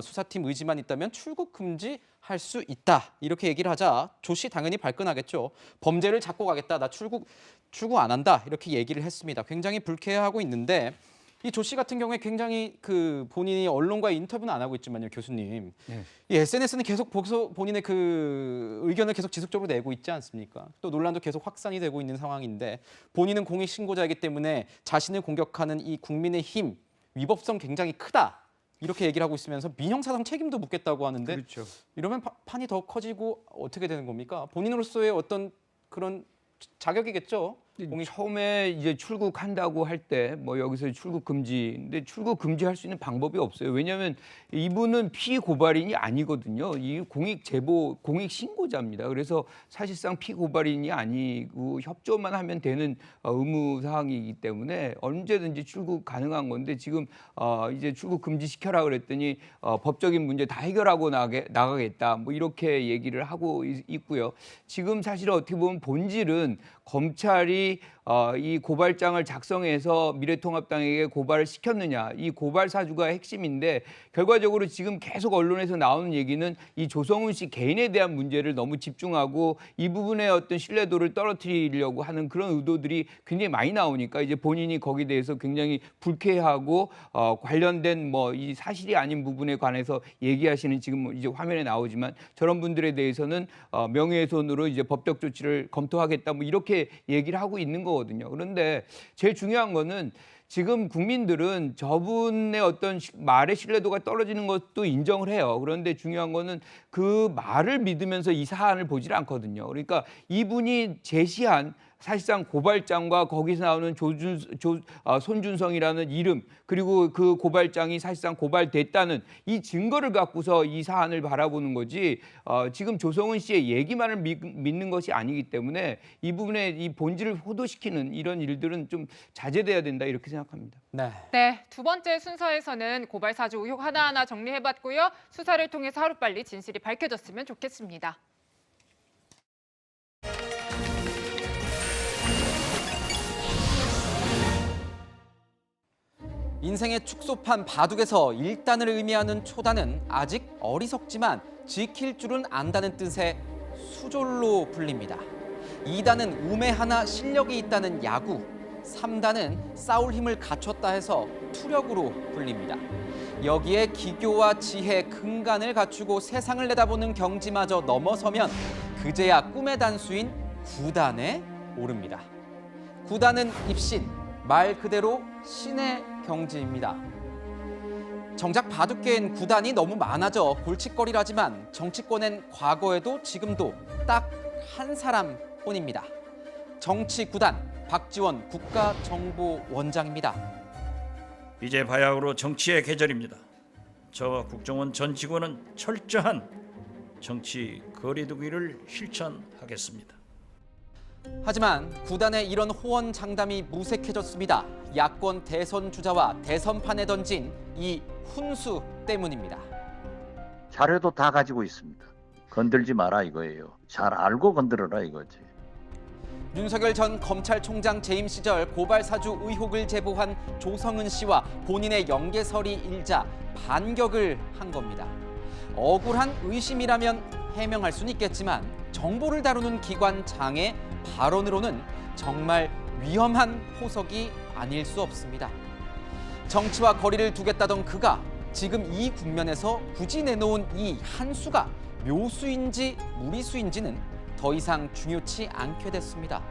수사팀 의지만 있다면 출국 금지할 수 있다 이렇게 얘기를 하자 조 씨 당연히 발끈하겠죠. 범죄를 잡고 가겠다. 나 출국 안 한다 이렇게 얘기를 했습니다. 굉장히 불쾌해하고 있는데 이 조 씨 같은 경우에 굉장히 그 본인이 언론과의 인터뷰는 안 하고 있지만요, 교수님. 네. 이 SNS는 계속 본인의 그 의견을 계속 지속적으로 내고 있지 않습니까? 또 논란도 계속 확산이 되고 있는 상황인데 본인은 공익 신고자이기 때문에 자신을 공격하는 이 국민의힘 위법성 굉장히 크다. 이렇게 얘기를 하고 있으면서 민형사상 책임도 묻겠다고 하는데 그렇죠. 이러면 판이 더 커지고 어떻게 되는 겁니까? 본인으로서의 어떤 그런 자격이겠죠. 처음에 이제 출국한다고 할 때 뭐 여기서 출국 금지, 근데 출국 금지할 수 있는 방법이 없어요. 왜냐하면 이분은 피고발인이 아니거든요. 이 공익 제보, 공익 신고자입니다. 그래서 사실상 피고발인이 아니고 협조만 하면 되는 의무 사항이기 때문에 언제든지 출국 가능한 건데 지금 이제 출국 금지시켜라 그랬더니 법적인 문제 다 해결하고 나가겠다. 뭐 이렇게 얘기를 하고 있고요. 지금 사실 어떻게 보면 본질은 검찰이 누구들이 이 고발장을 작성해서 미래통합당에게 고발을 시켰느냐, 이 고발 사주가 핵심인데 결과적으로 지금 계속 언론에서 나오는 얘기는 이 조성은 씨 개인에 대한 문제를 너무 집중하고 이 부분의 어떤 신뢰도를 떨어뜨리려고 하는 그런 의도들이 굉장히 많이 나오니까 이제 본인이 거기에 대해서 굉장히 불쾌하고 관련된 뭐 이 사실이 아닌 부분에 관해서 얘기하시는 지금 이제 화면에 나오지만 저런 분들에 대해서는 명예훼손으로 이제 법적 조치를 검토하겠다 뭐 이렇게 얘기를 하고 있는 거거든요. 그런데 제일 중요한 거는 지금 국민들은 저분의 어떤 말의 신뢰도가 떨어지는 것도 인정을 해요. 그런데 중요한 거는 그 말을 믿으면서 이 사안을 보질 않거든요. 그러니까 이분이 제시한 사실상 고발장과 거기서 나오는 손준성이라는 이름 그리고 그 고발장이 사실상 고발됐다는 이 증거를 갖고서 이 사안을 바라보는 거지 지금 조성은 씨의 얘기만을 믿는 것이 아니기 때문에 이 부분에 이 본질을 호도시키는 이런 일들은 좀 자제돼야 된다 이렇게 생각합니다. 네, 두 번째 순서에서는 고발 사주 의혹 하나하나 정리해봤고요. 수사를 통해서 하루빨리 진실이 밝혀졌으면 좋겠습니다. 인생의 축소판 바둑에서 1단을 의미하는 초단은 아직 어리석지만 지킬 줄은 안다는 뜻의 수졸로 불립니다. 2단은 우매하나 실력이 있다는 야구, 3단은 싸울 힘을 갖췄다 해서 투력으로 불립니다. 여기에 기교와 지혜, 근간을 갖추고 세상을 내다보는 경지마저 넘어서면 그제야 꿈의 단수인 9단에 오릅니다. 9단은 입신, 말 그대로 신의 경지입니다. 정작 바둑계엔 9단이 너무 많아져 골칫거리라지만 정치권엔 과거에도 지금도 딱 한 사람뿐입니다. 정치 9단 박지원 국가정보원장입니다. 이제 바야흐로 정치의 계절입니다. 저와 국정원 전 직원은 철저한 정치 거리두기를 실천하겠습니다. 하지만 9단의 이런 호언장담이 무색해졌습니다. 야권 대선 주자와 대선판에 던진 이 훈수 때문입니다. 자료도 다 가지고 있습니다. 건들지 마라 이거예요. 잘 알고 건드려라 이거지. 윤석열 전 검찰총장 재임 시절 고발 사주 의혹을 제보한 조성은 씨와 본인의 연계설이 일자 반격을 한 겁니다. 억울한 의심이라면 해명할 수는 있겠지만 정보를 다루는 기관 장의 발언으로는 정말 위험한 포석이 아닐 수 없습니다. 정치와 거리를 두겠다던 그가 지금 이 국면에서 굳이 내놓은 이 한 수가 묘수인지 무리수인지는 더 이상 중요치 않게 됐습니다.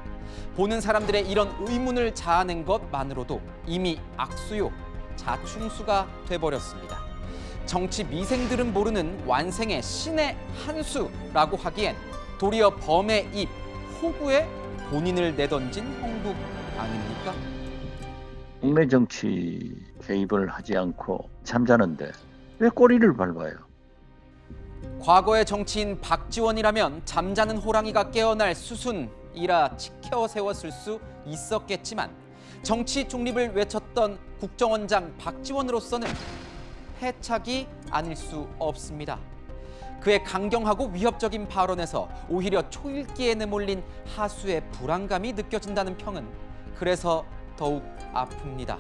보는 사람들의 이런 의문을 자아낸 것만으로도 이미 악수요, 자충수가 돼버렸습니다. 정치 미생들은 모르는 완생의 신의 한 수라고 하기엔 도리어 범의 입, 호구에 본인을 내던진 형국 아닙니까? 국내 정치 개입을 하지 않고 잠자는데 왜 꼬리를 밟아요? 과거의 정치인 박지원이라면 잠자는 호랑이가 깨어날 수순이라 지켜 세웠을 수 있었겠지만 정치 중립을 외쳤던 국정원장 박지원으로서는 해착이 아닐 수 없습니다. 그의 강경하고 위협적인 발언에서 오히려 초읽기에 내몰린 하수의 불안감이 느껴진다는 평은 그래서 더욱 아픕니다.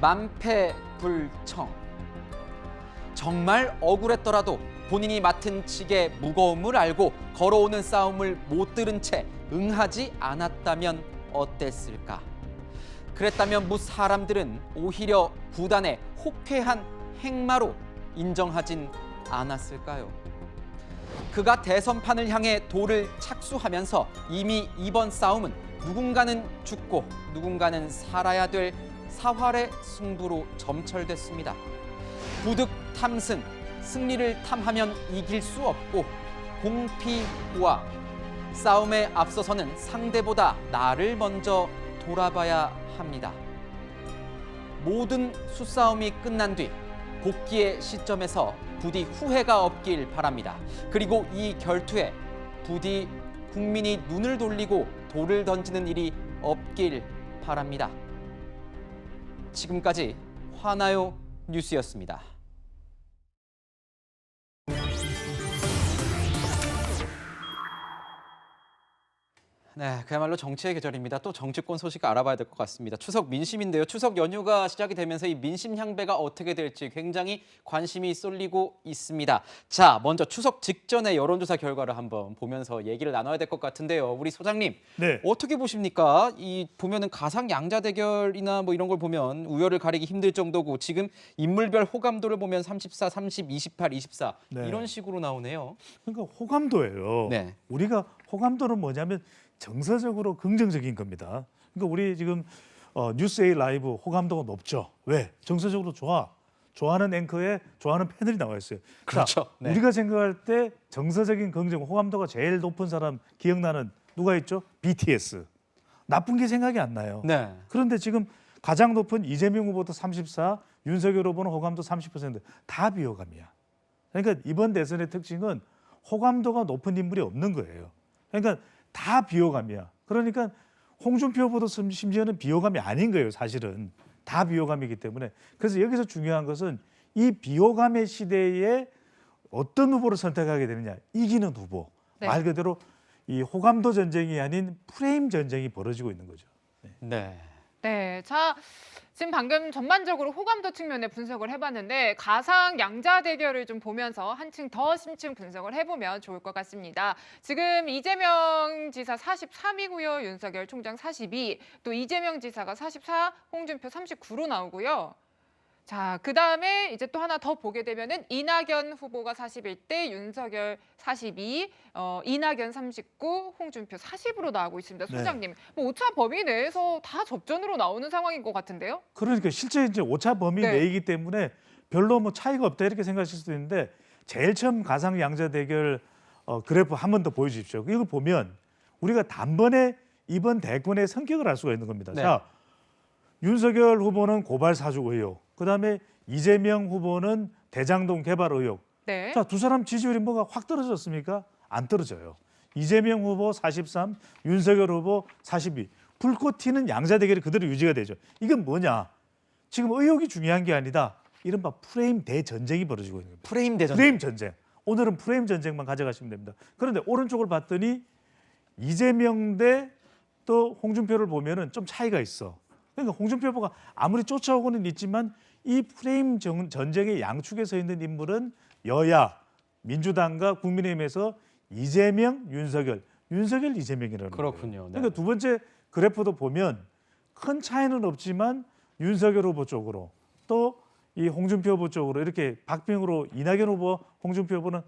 만패불청. 정말 억울했더라도 본인이 맡은 직의 무거움을 알고 걸어오는 싸움을 못 들은 채 응하지 않았다면 어땠을까? 그랬다면 사람들은 오히려 9단의 호쾌한 행마로 인정하진 않았을까요? 그가 대선판을 향해 돌을 착수하면서 이미 이번 싸움은 누군가는 죽고 누군가는 살아야 될 사활의 승부로 점철됐습니다. 부득 탐승, 승리를 탐하면 이길 수 없고 공피호화, 싸움에 앞서서는 상대보다 나를 먼저 돌아봐야 합니다. 모든 수싸움이 끝난 뒤 복귀의 시점에서 부디 후회가 없길 바랍니다. 그리고 이 결투에 부디 국민이 눈을 돌리고 돌을 던지는 일이 없길 바랍니다. 지금까지 화나요 뉴스였습니다. 네, 그야말로 정치의 계절입니다. 또 정치권 소식 알아봐야 될 것 같습니다. 추석 민심인데요. 추석 연휴가 시작이 되면서 이 민심 향배가 어떻게 될지 굉장히 관심이 쏠리고 있습니다. 자, 먼저 추석 직전의 여론조사 결과를 한번 보면서 얘기를 나눠야 될 것 같은데요. 우리 소장님, 네. 어떻게 보십니까? 이 보면은 가상 양자 대결이나 뭐 이런 걸 보면 우열을 가리기 힘들 정도고 지금 인물별 호감도를 보면 34, 30, 28, 24 네. 이런 식으로 나오네요. 그러니까 호감도예요. 네. 우리가 호감도는 뭐냐면 정서적으로 긍정적인 겁니다. 그러니까 우리 지금 뉴스A 라이브 호감도가 높죠. 왜? 정서적으로 좋아. 좋아하는 앵커에 좋아하는 패널이 나와 있어요. 그렇죠. 자, 네. 우리가 생각할 때 정서적인 긍정, 호감도가 제일 높은 사람 기억나는 누가 있죠? BTS. 나쁜 게 생각이 안 나요. 네. 그런데 지금 가장 높은 이재명 후보도 34, 윤석열 후보는 호감도 30%. 다 비호감이야. 그러니까 이번 대선의 특징은 호감도가 높은 인물이 없는 거예요. 그러니까 다 비호감이야. 그러니까 홍준표 후보도 심지어는 비호감이 아닌 거예요. 사실은 다 비호감이기 때문에. 그래서 여기서 중요한 것은 이 비호감의 시대에 어떤 후보를 선택하게 되느냐. 이기는 후보. 네. 말 그대로 이 호감도 전쟁이 아닌 프레임 전쟁이 벌어지고 있는 거죠. 네. 네, 자, 지금 방금 전반적으로 호감도 측면에 분석을 해봤는데 가상 양자 대결을 좀 보면서 한층 더 심층 분석을 해보면 좋을 것 같습니다. 지금 이재명 지사 43이고요. 윤석열 총장 42, 또 이재명 지사가 44, 홍준표 39로 나오고요. 자, 그다음에 이제 또 하나 더 보게 되면은 이낙연 후보가 41대, 윤석열 42, 이낙연 39, 홍준표 40으로 나오고 있습니다. 소장님, 뭐 오차 범위 내에서 다 접전으로 나오는 상황인 것 같은데요? 그러니까 실제 이제 오차 범위 네. 내이기 때문에 별로 뭐 차이가 없다 이렇게 생각하실 수도 있는데 제일 처음 가상 양자 대결 그래프 한 번 더 보여주십시오. 이거 보면 우리가 단번에 이번 대권의 성격을 알 수가 있는 겁니다. 네. 자, 윤석열 후보는 고발 사주 의혹, 그다음에 이재명 후보는 대장동 개발 의혹. 네. 자, 두 사람 지지율이 뭐가 확 떨어졌습니까? 안 떨어져요. 이재명 후보 43, 윤석열 후보 42. 불꽃 튀는 양자 대결이 그대로 유지가 되죠. 이건 뭐냐? 지금 의혹이 중요한 게 아니다. 이른바 프레임 대전쟁이 벌어지고 있는 겁니다. 프레임 대전쟁. 프레임 전쟁. 오늘은 프레임 전쟁만 가져가시면 됩니다. 그런데 오른쪽을 봤더니 이재명 대 또 홍준표를 보면은 좀 차이가 있어. 그러니까 홍준표 후보가 아무리 쫓아오고는 있지만 이 프레임 전쟁의 양축에 서 있는 인물은 여야, 민주당과 국민의힘에서 이재명, 윤석열, 이재명이라는 그렇군요. 거예요. 네. 그러니까 두 번째 그래프도 보면 큰 차이는 없지만 윤석열 후보 쪽으로 또 이 홍준표 후보 쪽으로 이렇게 박빙으로 이낙연 후보, 홍준표 후보는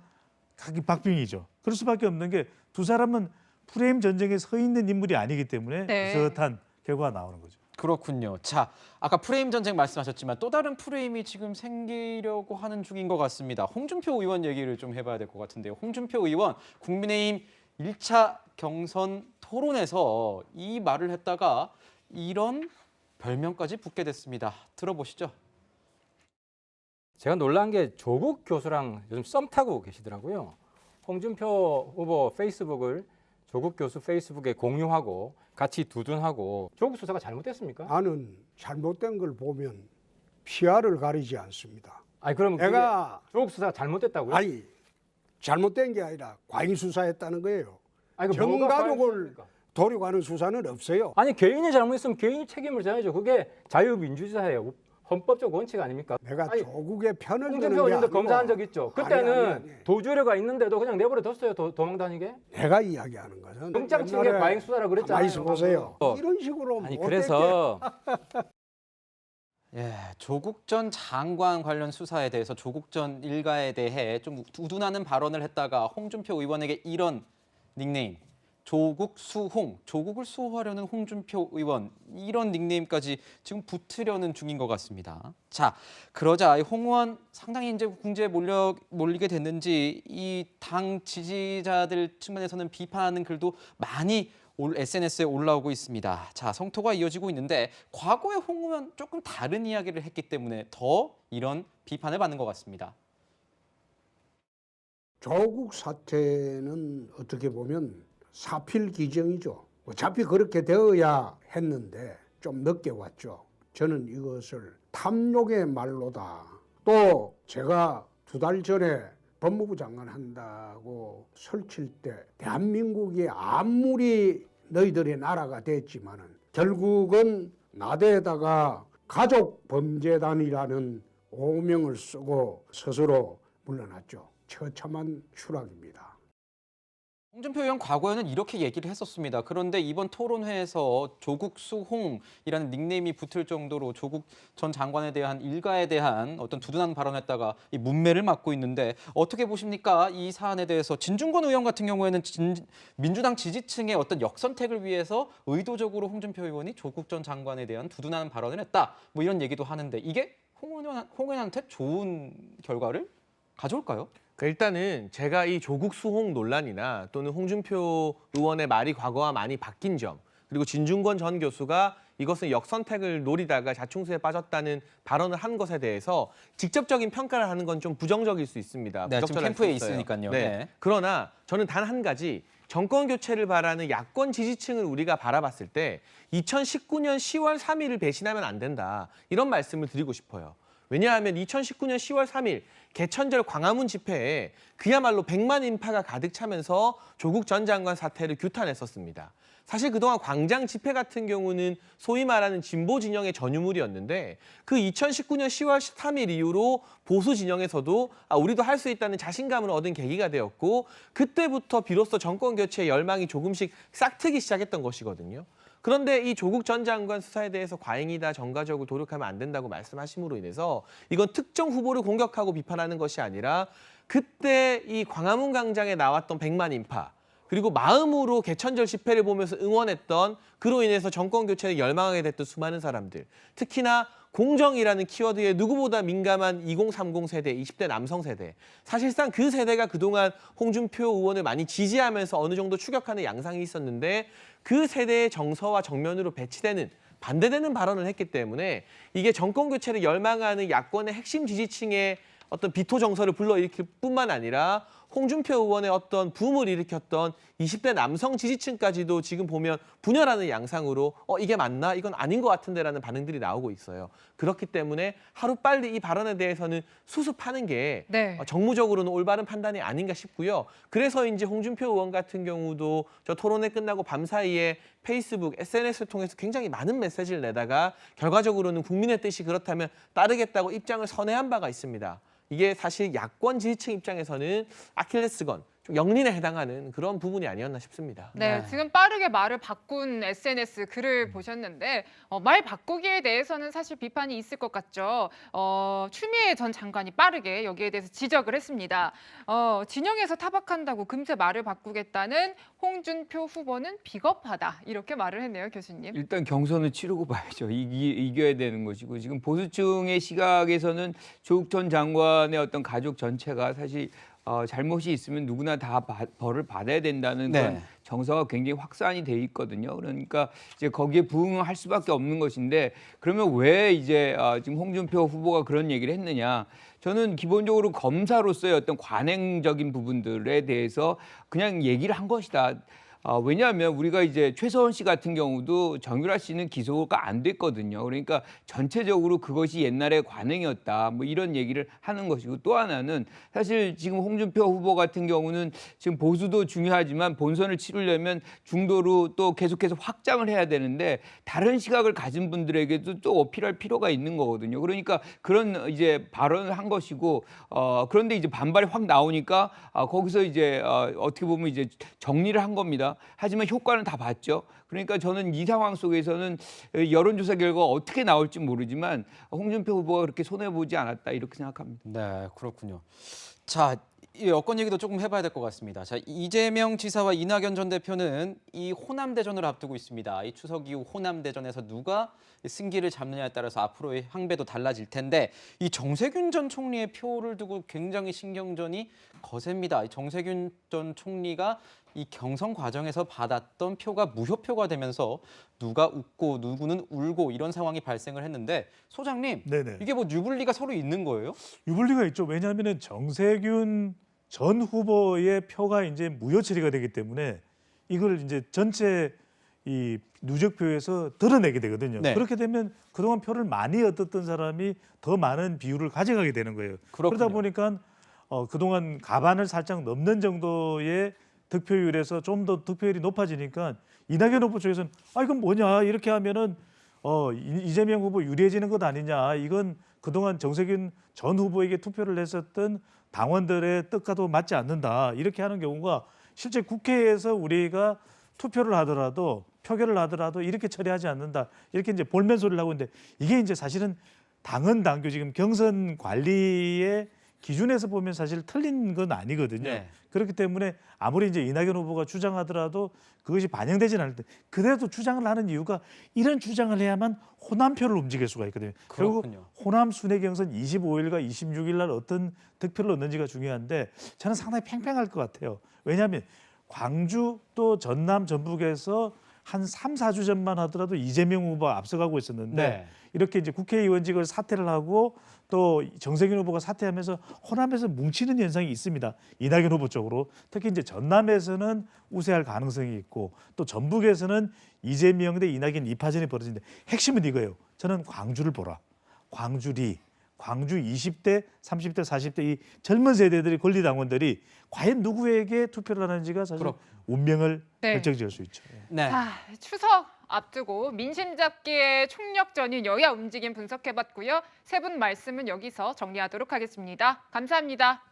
각기 박빙이죠. 그럴 수밖에 없는 게 두 사람은 프레임 전쟁에 서 있는 인물이 아니기 때문에 네. 비슷한 결과가 나오는 거죠. 그렇군요. 자, 아까 프레임 전쟁 말씀하셨지만 또 다른 프레임이 지금 생기려고 하는 중인 것 같습니다. 홍준표 의원 얘기를 좀 해봐야 될 것 같은데요. 홍준표 의원 국민의힘 1차 경선 토론에서 이 말을 했다가 이런 별명까지 붙게 됐습니다. 들어보시죠. 제가 놀란 게 조국 교수랑 요즘 썸 타고 계시더라고요. 홍준표 후보 페이스북을 조국 교수 페이스북에 공유하고 같이 두둔하고 조국 수사가 잘못됐습니까? 나는 잘못된 걸 보면 피아를 가리지 않습니다. 아니 그럼 내가 조국 수사가 잘못됐다고요? 아니 잘못된 게 아니라 과잉 수사했다는 거예요. 아니, 정가족을 도려가는 수사는 없어요. 아니 개인이 잘못했으면 개인이 책임을 져야죠. 그게 자유민주주의예요. 헌법적 원칙 아닙니까? 내가 조국의 편을 드는 게 홍준표 의원도 아니고 검사한 적 있죠. 그때는 아니. 도주료가 있는데도 그냥 내버려 뒀어요. 도망 다니게. 내가 이야기하는 것은 영장 징계 과잉 수사라 그랬잖아요. 가만히 있어 보세요. 방금. 이런 식으로 아니 못됐게. 그래서 예, 조국 전 장관 관련 수사에 대해서 조국 전 일가에 대해 좀 우둔하는 발언을 했다가 홍준표 의원에게 이런 닉네임, 조국 수홍, 조국을 수호하려는 홍준표 의원, 이런 닉네임까지 지금 붙으려는 중인 것 같습니다. 자, 그러자 홍 의원 상당히 이제 궁지에 몰리게 됐는지 이 당 지지자들 측면에서는 비판하는 글도 많이 SNS에 올라오고 있습니다. 자, 성토가 이어지고 있는데 과거에 홍 의원 조금 다른 이야기를 했기 때문에 더 이런 비판을 받는 것 같습니다. 조국 사태는 어떻게 보면 사필기정이죠. 어차피 그렇게 되어야 했는데 좀 늦게 왔죠. 저는 이것을 탐욕의 말로다. 또 제가 2달 전에 법무부 장관 한다고 설칠 때 대한민국이 아무리 너희들의 나라가 됐지만은 결국은 나대에다가 가족 범죄단이라는 오명을 쓰고 스스로 물러났죠. 처참한 추락입니다. 홍준표 의원 과거에는 이렇게 얘기를 했었습니다. 그런데 이번 토론회에서 조국 수홍이라는 닉네임이 붙을 정도로 조국 전 장관에 대한 일가에 대한 어떤 두둔한 발언했다가 이 문매를 맞고 있는데 어떻게 보십니까? 이 사안에 대해서 진중권 의원 같은 경우에는 민주당 지지층의 어떤 역선택을 위해서 의도적으로 홍준표 의원이 조국 전 장관에 대한 두둔하는 발언을 했다. 뭐 이런 얘기도 하는데 이게 홍 의원한테 좋은 결과를 가져올까요? 일단은 제가 이 조국 수홍 논란이나 또는 홍준표 의원의 말이 과거와 많이 바뀐 점, 그리고 진중권 전 교수가 이것은 역선택을 노리다가 자충수에 빠졌다는 발언을 한 것에 대해서 직접적인 평가를 하는 건 좀 부정적일 수 있습니다. 네, 지금 부적절할 캠프에 수 있어요. 있으니까요. 네. 네. 그러나 저는 단 한 가지, 정권 교체를 바라는 야권 지지층을 우리가 바라봤을 때 2019년 10월 3일을 배신하면 안 된다. 이런 말씀을 드리고 싶어요. 왜냐하면 2019년 10월 3일 개천절 광화문 집회에 그야말로 100만 인파가 가득 차면서 조국 전 장관 사태를 규탄했었습니다. 사실 그동안 광장 집회 같은 경우는 소위 말하는 진보 진영의 전유물이었는데 그 2019년 10월 3일 이후로 보수 진영에서도 우리도 할 수 있다는 자신감을 얻은 계기가 되었고 그때부터 비로소 정권 교체의 열망이 조금씩 싹트기 시작했던 것이거든요. 그런데 이 조국 전 장관 수사에 대해서 과잉이다, 정가적으로 노력하면 안 된다고 말씀하심으로 인해서 이건 특정 후보를 공격하고 비판하는 것이 아니라 그때 이 광화문 광장에 나왔던 100만 인파, 그리고 마음으로 개천절 집회를 보면서 응원했던, 그로 인해서 정권 교체에 열망하게 됐던 수많은 사람들, 특히나 공정이라는 키워드에 누구보다 민감한 2030 세대, 20대 남성 세대, 사실상 그 세대가 그동안 홍준표 의원을 많이 지지하면서 어느 정도 추격하는 양상이 있었는데 그 세대의 정서와 정면으로 배치되는, 반대되는 발언을 했기 때문에 이게 정권 교체를 열망하는 야권의 핵심 지지층의 어떤 비토 정서를 불러일으킬 뿐만 아니라 홍준표 의원의 어떤 붐을 일으켰던 20대 남성 지지층까지도 지금 보면 분열하는 양상으로 이게 맞나? 이건 아닌 것 같은데라는 반응들이 나오고 있어요. 그렇기 때문에 하루빨리 이 발언에 대해서는 수습하는 게 정무적으로는 올바른 판단이 아닌가 싶고요. 그래서인지 홍준표 의원 같은 경우도 저 토론회 끝나고 밤사이에 페이스북, SNS를 통해서 굉장히 많은 메시지를 내다가 결과적으로는 국민의 뜻이 그렇다면 따르겠다고 입장을 선회한 바가 있습니다. 이게 사실 야권 지지층 입장에서는 아킬레스건, 좀 영린에 해당하는 그런 부분이 아니었나 싶습니다. 네, 지금 빠르게 말을 바꾼 SNS 글을 보셨는데 말 바꾸기에 대해서는 사실 비판이 있을 것 같죠. 추미애 전 장관이 빠르게 여기에 대해서 지적을 했습니다. 진영에서 타박한다고 금세 말을 바꾸겠다는 홍준표 후보는 비겁하다. 이렇게 말을 했네요, 교수님. 일단 경선을 치르고 봐야죠. 이겨야 되는 것이고 지금 보수층의 시각에서는 조국 전 장관의 어떤 가족 전체가 사실 잘못이 있으면 누구나 다 벌을 받아야 된다는 그런 정서가 굉장히 확산이 돼 있거든요. 그러니까 이제 거기에 부응할 수밖에 없는 것인데 그러면 왜 이제 지금 홍준표 후보가 그런 얘기를 했느냐? 저는 기본적으로 검사로서의 어떤 관행적인 부분들에 대해서 그냥 얘기를 한 것이다. 왜냐하면 우리가 이제 최서원 씨 같은 경우도 정유라 씨는 기소가 안 됐거든요. 그러니까 전체적으로 그것이 옛날의 관행이었다. 뭐 이런 얘기를 하는 것이고 또 하나는 사실 지금 홍준표 후보 같은 경우는 지금 보수도 중요하지만 본선을 치르려면 중도로 또 계속해서 확장을 해야 되는데 다른 시각을 가진 분들에게도 또 어필할 필요가 있는 거거든요. 그러니까 그런 이제 발언을 한 것이고 그런데 이제 반발이 확 나오니까 거기서 이제 어떻게 보면 이제 정리를 한 겁니다. 하지만 효과는 다 봤죠. 그러니까 저는 이 상황 속에서는 여론조사 결과가 어떻게 나올지 모르지만 홍준표 후보가 그렇게 손해보지 않았다 이렇게 생각합니다. 네, 그렇군요. 자, 이 여권 얘기도 조금 해봐야 될 것 같습니다. 자, 이재명 지사와 이낙연 전 대표는 이 호남 대전을 앞두고 있습니다. 이 추석 이후 호남 대전에서 누가 승기를 잡느냐에 따라서 앞으로의 향배도 달라질 텐데 이 정세균 전 총리의 표를 두고 굉장히 신경전이 거셉니다. 이 정세균 전 총리가 이 경선 과정에서 받았던 표가 무효표가 되면서 누가 웃고 누구는 울고 이런 상황이 발생을 했는데 소장님, 이게 뭐 유불리가 서로 있는 거예요? 유불리가 있죠. 왜냐하면 정세균 전 후보의 표가 이제 무효 처리가 되기 때문에 이걸 이제 전체 이 누적표에서 드러내게 되거든요. 그렇게 되면 그동안 표를 많이 얻었던 사람이 더 많은 비율을 가져가게 되는 거예요. 그러다 보니까 그동안 가반을 살짝 넘는 정도의 득표율에서 좀 더 득표율이 높아지니까 이낙연 후보 쪽에서는 이건 뭐냐 이렇게 하면은 이재명 후보 유리해지는 것 아니냐, 이건 그동안 정세균 전 후보에게 투표를 했었던 당원들의 뜻과도 맞지 않는다, 이렇게 하는 경우가 실제 국회에서 우리가 투표를 하더라도 표결을 하더라도 이렇게 처리하지 않는다, 이렇게 이제 볼멘 소리를 하고 있는데, 이게 이제 사실은 당헌 당규 지금 경선 관리의 기준에서 보면 사실 틀린 건 아니거든요. 네. 그렇기 때문에 아무리 이제 이낙연 후보가 주장하더라도 그것이 반영되지는 않을 때, 그래도 주장을 하는 이유가 이런 주장을 해야만 호남표를 움직일 수가 있거든요. 그렇군요. 결국 호남 순회 경선 25일과 26일 날 어떤 득표를 얻는지가 중요한데, 저는 상당히 팽팽할 것 같아요. 왜냐하면 광주 또 전남 전북에서 한 3, 4주 전만 하더라도 이재명 후보가 앞서가고 있었는데 네. 이렇게 이제 국회의원직을 사퇴를 하고 또 정세균 후보가 사퇴하면서 호남에서 뭉치는 현상이 있습니다. 이낙연 후보 쪽으로. 특히 이제 전남에서는 우세할 가능성이 있고 또 전북에서는 이재명 대 이낙연 2파전이 벌어지는데, 핵심은 이거예요. 저는 광주를 보라. 광주 20대, 30대, 40대 이 젊은 세대들이 권리당원들이 과연 누구에게 투표를 하는지가 사실 운명을 결정지을 수 있죠. 네. 자, 추석 앞두고 민심 잡기의 총력전인 여야 움직임 분석해봤고요. 세 분 말씀은 여기서 정리하도록 하겠습니다. 감사합니다.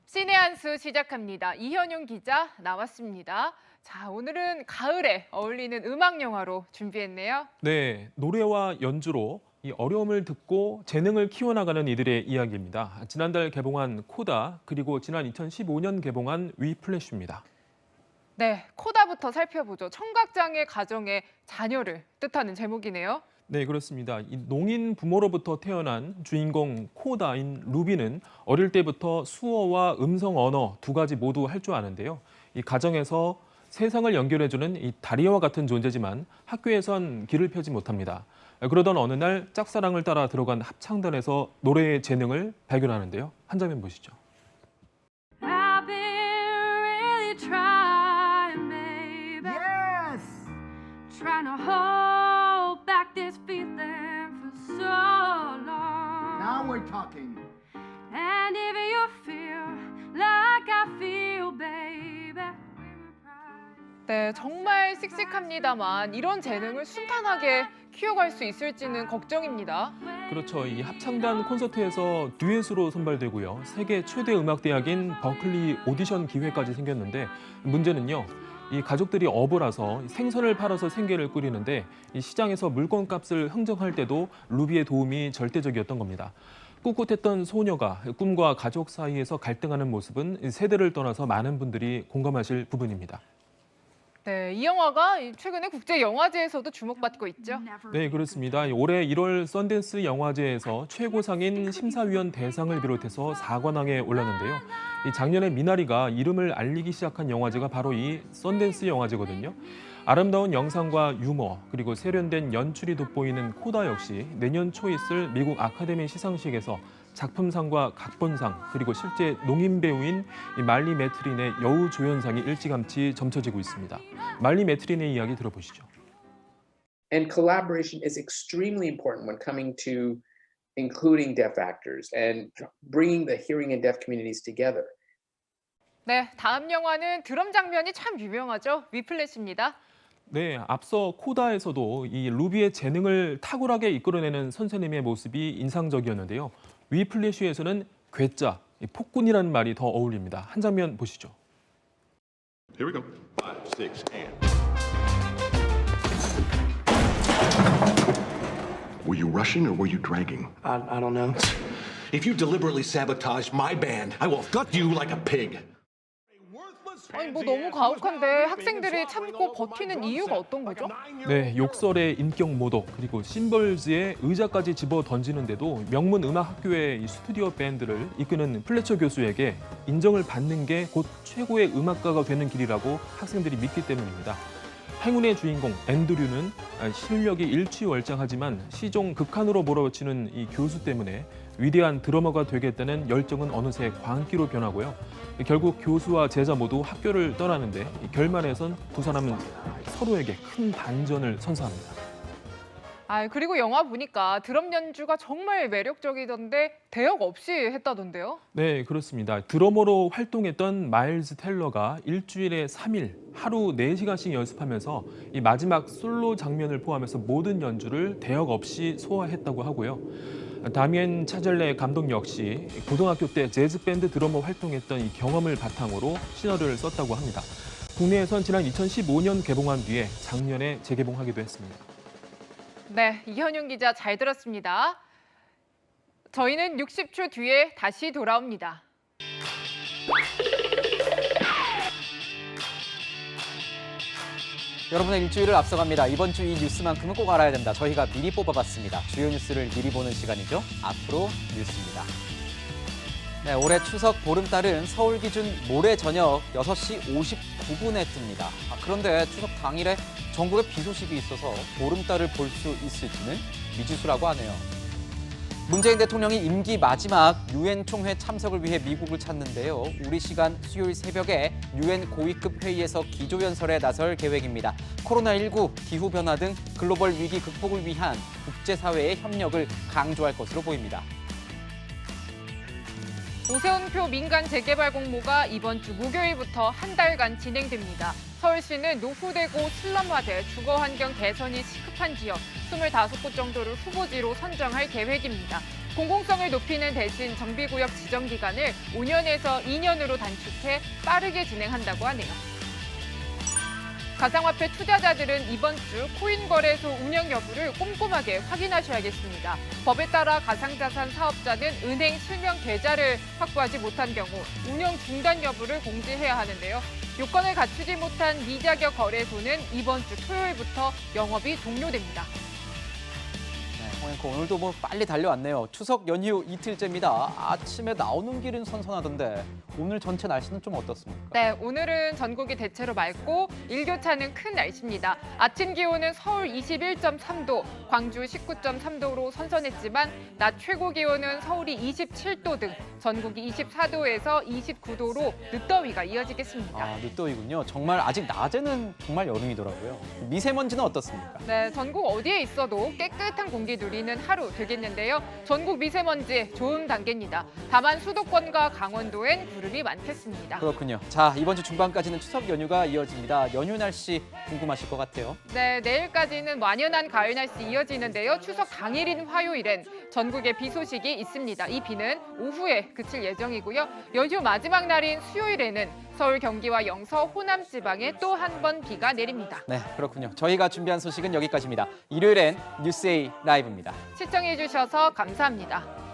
신의 한 수 시작합니다. 이현용 기자 나왔습니다. 자, 오늘은 가을에 어울리는 음악 영화로 준비했네요. 네, 노래와 연주로 이 어려움을 듣고 재능을 키워나가는 이들의 이야기입니다. 지난달 개봉한 코다, 그리고 지난 2015년 개봉한 위플래시입니다. 네, 코다부터 살펴보죠. 청각장애 가정의 자녀를 뜻하는 제목이네요. 네, 그렇습니다. 이 농인 부모로부터 태어난 주인공 코다인 루비는 어릴 때부터 수어와 음성 언어 두 가지 모두 할 줄 아는데요. 이 가정에서 세상을 연결해주는 이 다리와 같은 존재지만 학교에선 길을 펴지 못합니다. 그러던 어느 날 짝사랑을 따라 들어간 합창단에서 노래의 재능을 발견하는데요. 한 장면 보시죠. I've been really trying, baby. Yes. Trying to hold back this feeling for so long. Now we're talking. And if you feel like I feel, baby. 네, 정말 씩씩합니다만 이런 재능을 순탄하게 키워갈 수 있을지는 걱정입니다. 그렇죠. 이 합창단 콘서트에서 듀엣으로 선발되고요. 세계 최대 음악대학인 버클리 오디션 기회까지 생겼는데, 문제는요. 이 가족들이 어부라서 생선을 팔아서 생계를 꾸리는데 이 시장에서 물건값을 흥정할 때도 루비의 도움이 절대적이었던 겁니다. 꿋꿋했던 소녀가 꿈과 가족 사이에서 갈등하는 모습은 세대를 떠나서 많은 분들이 공감하실 부분입니다. 네, 이 영화가 최근에 국제 영화제에서도 주목받고 있죠. 네, 그렇습니다. 올해 1월 썬댄스 영화제에서 최고상인 심사위원 대상을 비롯해서 4관왕에 올랐는데요. 작년에 미나리가 이름을 알리기 시작한 영화제가 바로 이 썬댄스 영화제거든요. 아름다운 영상과 유머, 그리고 세련된 연출이 돋보이는 코다 역시 내년 초 있을 미국 아카데미 시상식에서 작품상과 각본상, 그리고 실제 농인 배우인 말리 매트린의 여우 조연상이 일찌감치 점쳐지고 있습니다. 말리 매트린의 이야기 들어보시죠. And collaboration is extremely important when coming to including deaf actors and bringing the hearing and deaf communities together. 네, 다음 영화는 드럼 장면이 참 유명하죠. 위플래시입니다. 네, 앞서 코다에서도 이 루비의 재능을 탁월하게 이끌어내는 선생님의 모습이 인상적이었는데요. 위플래시에서는 괴짜, 폭군이라는 말이 더 어울립니다. 한 장면 보시죠. Here we go. 5, 6, and. Were you rushing or were you dragging? I don't know. If you deliberately sabotage my band, I will gut you like a pig. 아니, 뭐 너무 가혹한데 학생들이 참고 버티는 이유가 어떤 거죠? 네, 욕설의 인격 모독, 그리고 심벌즈의 의자까지 집어 던지는데도 명문 음악학교의 이 스튜디오 밴드를 이끄는 플래처 교수에게 인정을 받는 게 곧 최고의 음악가가 되는 길이라고 학생들이 믿기 때문입니다. 행운의 주인공 앤드류는 실력이 일취월장하지만 시종 극한으로 몰아치는 이 교수 때문에 위대한 드러머가 되겠다는 열정은 어느새 광기로 변하고요. 결국 교수와 제자 모두 학교를 떠나는데 결말에선 두 사람은 서로에게 큰 반전을 선사합니다. 그리고 영화 보니까 드럼 연주가 정말 매력적이던데 대역 없이 했다던데요? 네, 그렇습니다. 드러머로 활동했던 마일즈 텔러가 일주일에 3일, 하루 4시간씩 연습하면서 이 마지막 솔로 장면을 포함해서 모든 연주를 대역 없이 소화했다고 하고요. 다미엔 차젤레 감독 역시 고등학교 때 재즈 밴드 드러머 활동했던 이 경험을 바탕으로 시나리오를 썼다고 합니다. 국내에선 지난 2015년 개봉한 뒤에 작년에 재개봉하기도 했습니다. 네, 이현윤 기자 잘 들었습니다. 저희는 60초 뒤에 다시 돌아옵니다. 여러분의 일주일을 앞서갑니다. 이번 주 이 뉴스만큼은 꼭 알아야 된다. 저희가 미리 뽑아봤습니다. 주요 뉴스를 미리 보는 시간이죠. 앞으로 뉴스입니다. 네, 올해 추석 보름달은 서울 기준 모레 저녁 6시 59분에 뜹니다. 그런데 추석 당일에 전국에 비 소식이 있어서 보름달을 볼 수 있을지는 미지수라고 하네요. 문재인 대통령이 임기 마지막 유엔 총회 참석을 위해 미국을 찾는데요. 우리 시간 수요일 새벽에 유엔 고위급 회의에서 기조연설에 나설 계획입니다. 코로나19, 기후변화 등 글로벌 위기 극복을 위한 국제사회의 협력을 강조할 것으로 보입니다. 오세훈표 민간 재개발 공모가 이번 주 목요일부터 한 달간 진행됩니다. 서울시는 노후되고 슬럼화돼 주거환경 개선이 시급한 지역 25곳 정도를 후보지로 선정할 계획입니다. 공공성을 높이는 대신 정비구역 지정 기간을 5년에서 2년으로 단축해 빠르게 진행한다고 하네요. 가상화폐 투자자들은 이번 주 코인 거래소 운영 여부를 꼼꼼하게 확인하셔야겠습니다. 법에 따라 가상자산 사업자는 은행 실명 계좌를 확보하지 못한 경우 운영 중단 여부를 공지해야 하는데요. 요건을 갖추지 못한 미자격 거래소는 이번 주 토요일부터 영업이 종료됩니다. 홍앵커 오늘도 뭐 빨리 달려왔네요. 추석 연휴 이틀째입니다. 아침에 나오는 길은 선선하던데 오늘 전체 날씨는 좀 어떻습니까? 네, 오늘은 전국이 대체로 맑고 일교차는 큰 날씨입니다. 아침 기온은 서울 21.3도, 광주 19.3도로 선선했지만 낮 최고 기온은 서울이 27도 등 전국이 24도에서 29도로 늦더위가 이어지겠습니다. 늦더위군요. 정말 아직 낮에는 정말 여름이더라고요. 미세먼지는 어떻습니까? 네, 전국 어디에 있어도 깨끗한 공기 누리는 하루 되겠는데요. 전국 미세먼지 좋음 단계입니다. 다만 수도권과 강원도엔 구름이 많겠습니다. 그렇군요. 자, 이번 주 중반까지는 추석 연휴가 이어집니다. 연휴 날씨 궁금하실 것 같아요. 네, 내일까지는 완연한 가을 날씨 이어지는데요. 추석 당일인 화요일엔 전국에 비 소식이 있습니다. 이 비는 오후에 그칠 예정이고요. 연휴 마지막 날인 수요일에는 서울, 경기와 영서, 호남 지방에 또 한 번 비가 내립니다. 네, 그렇군요. 저희가 준비한 소식은 여기까지입니다. 일요일엔 뉴스A 라이브입니다. 시청해주셔서 감사합니다.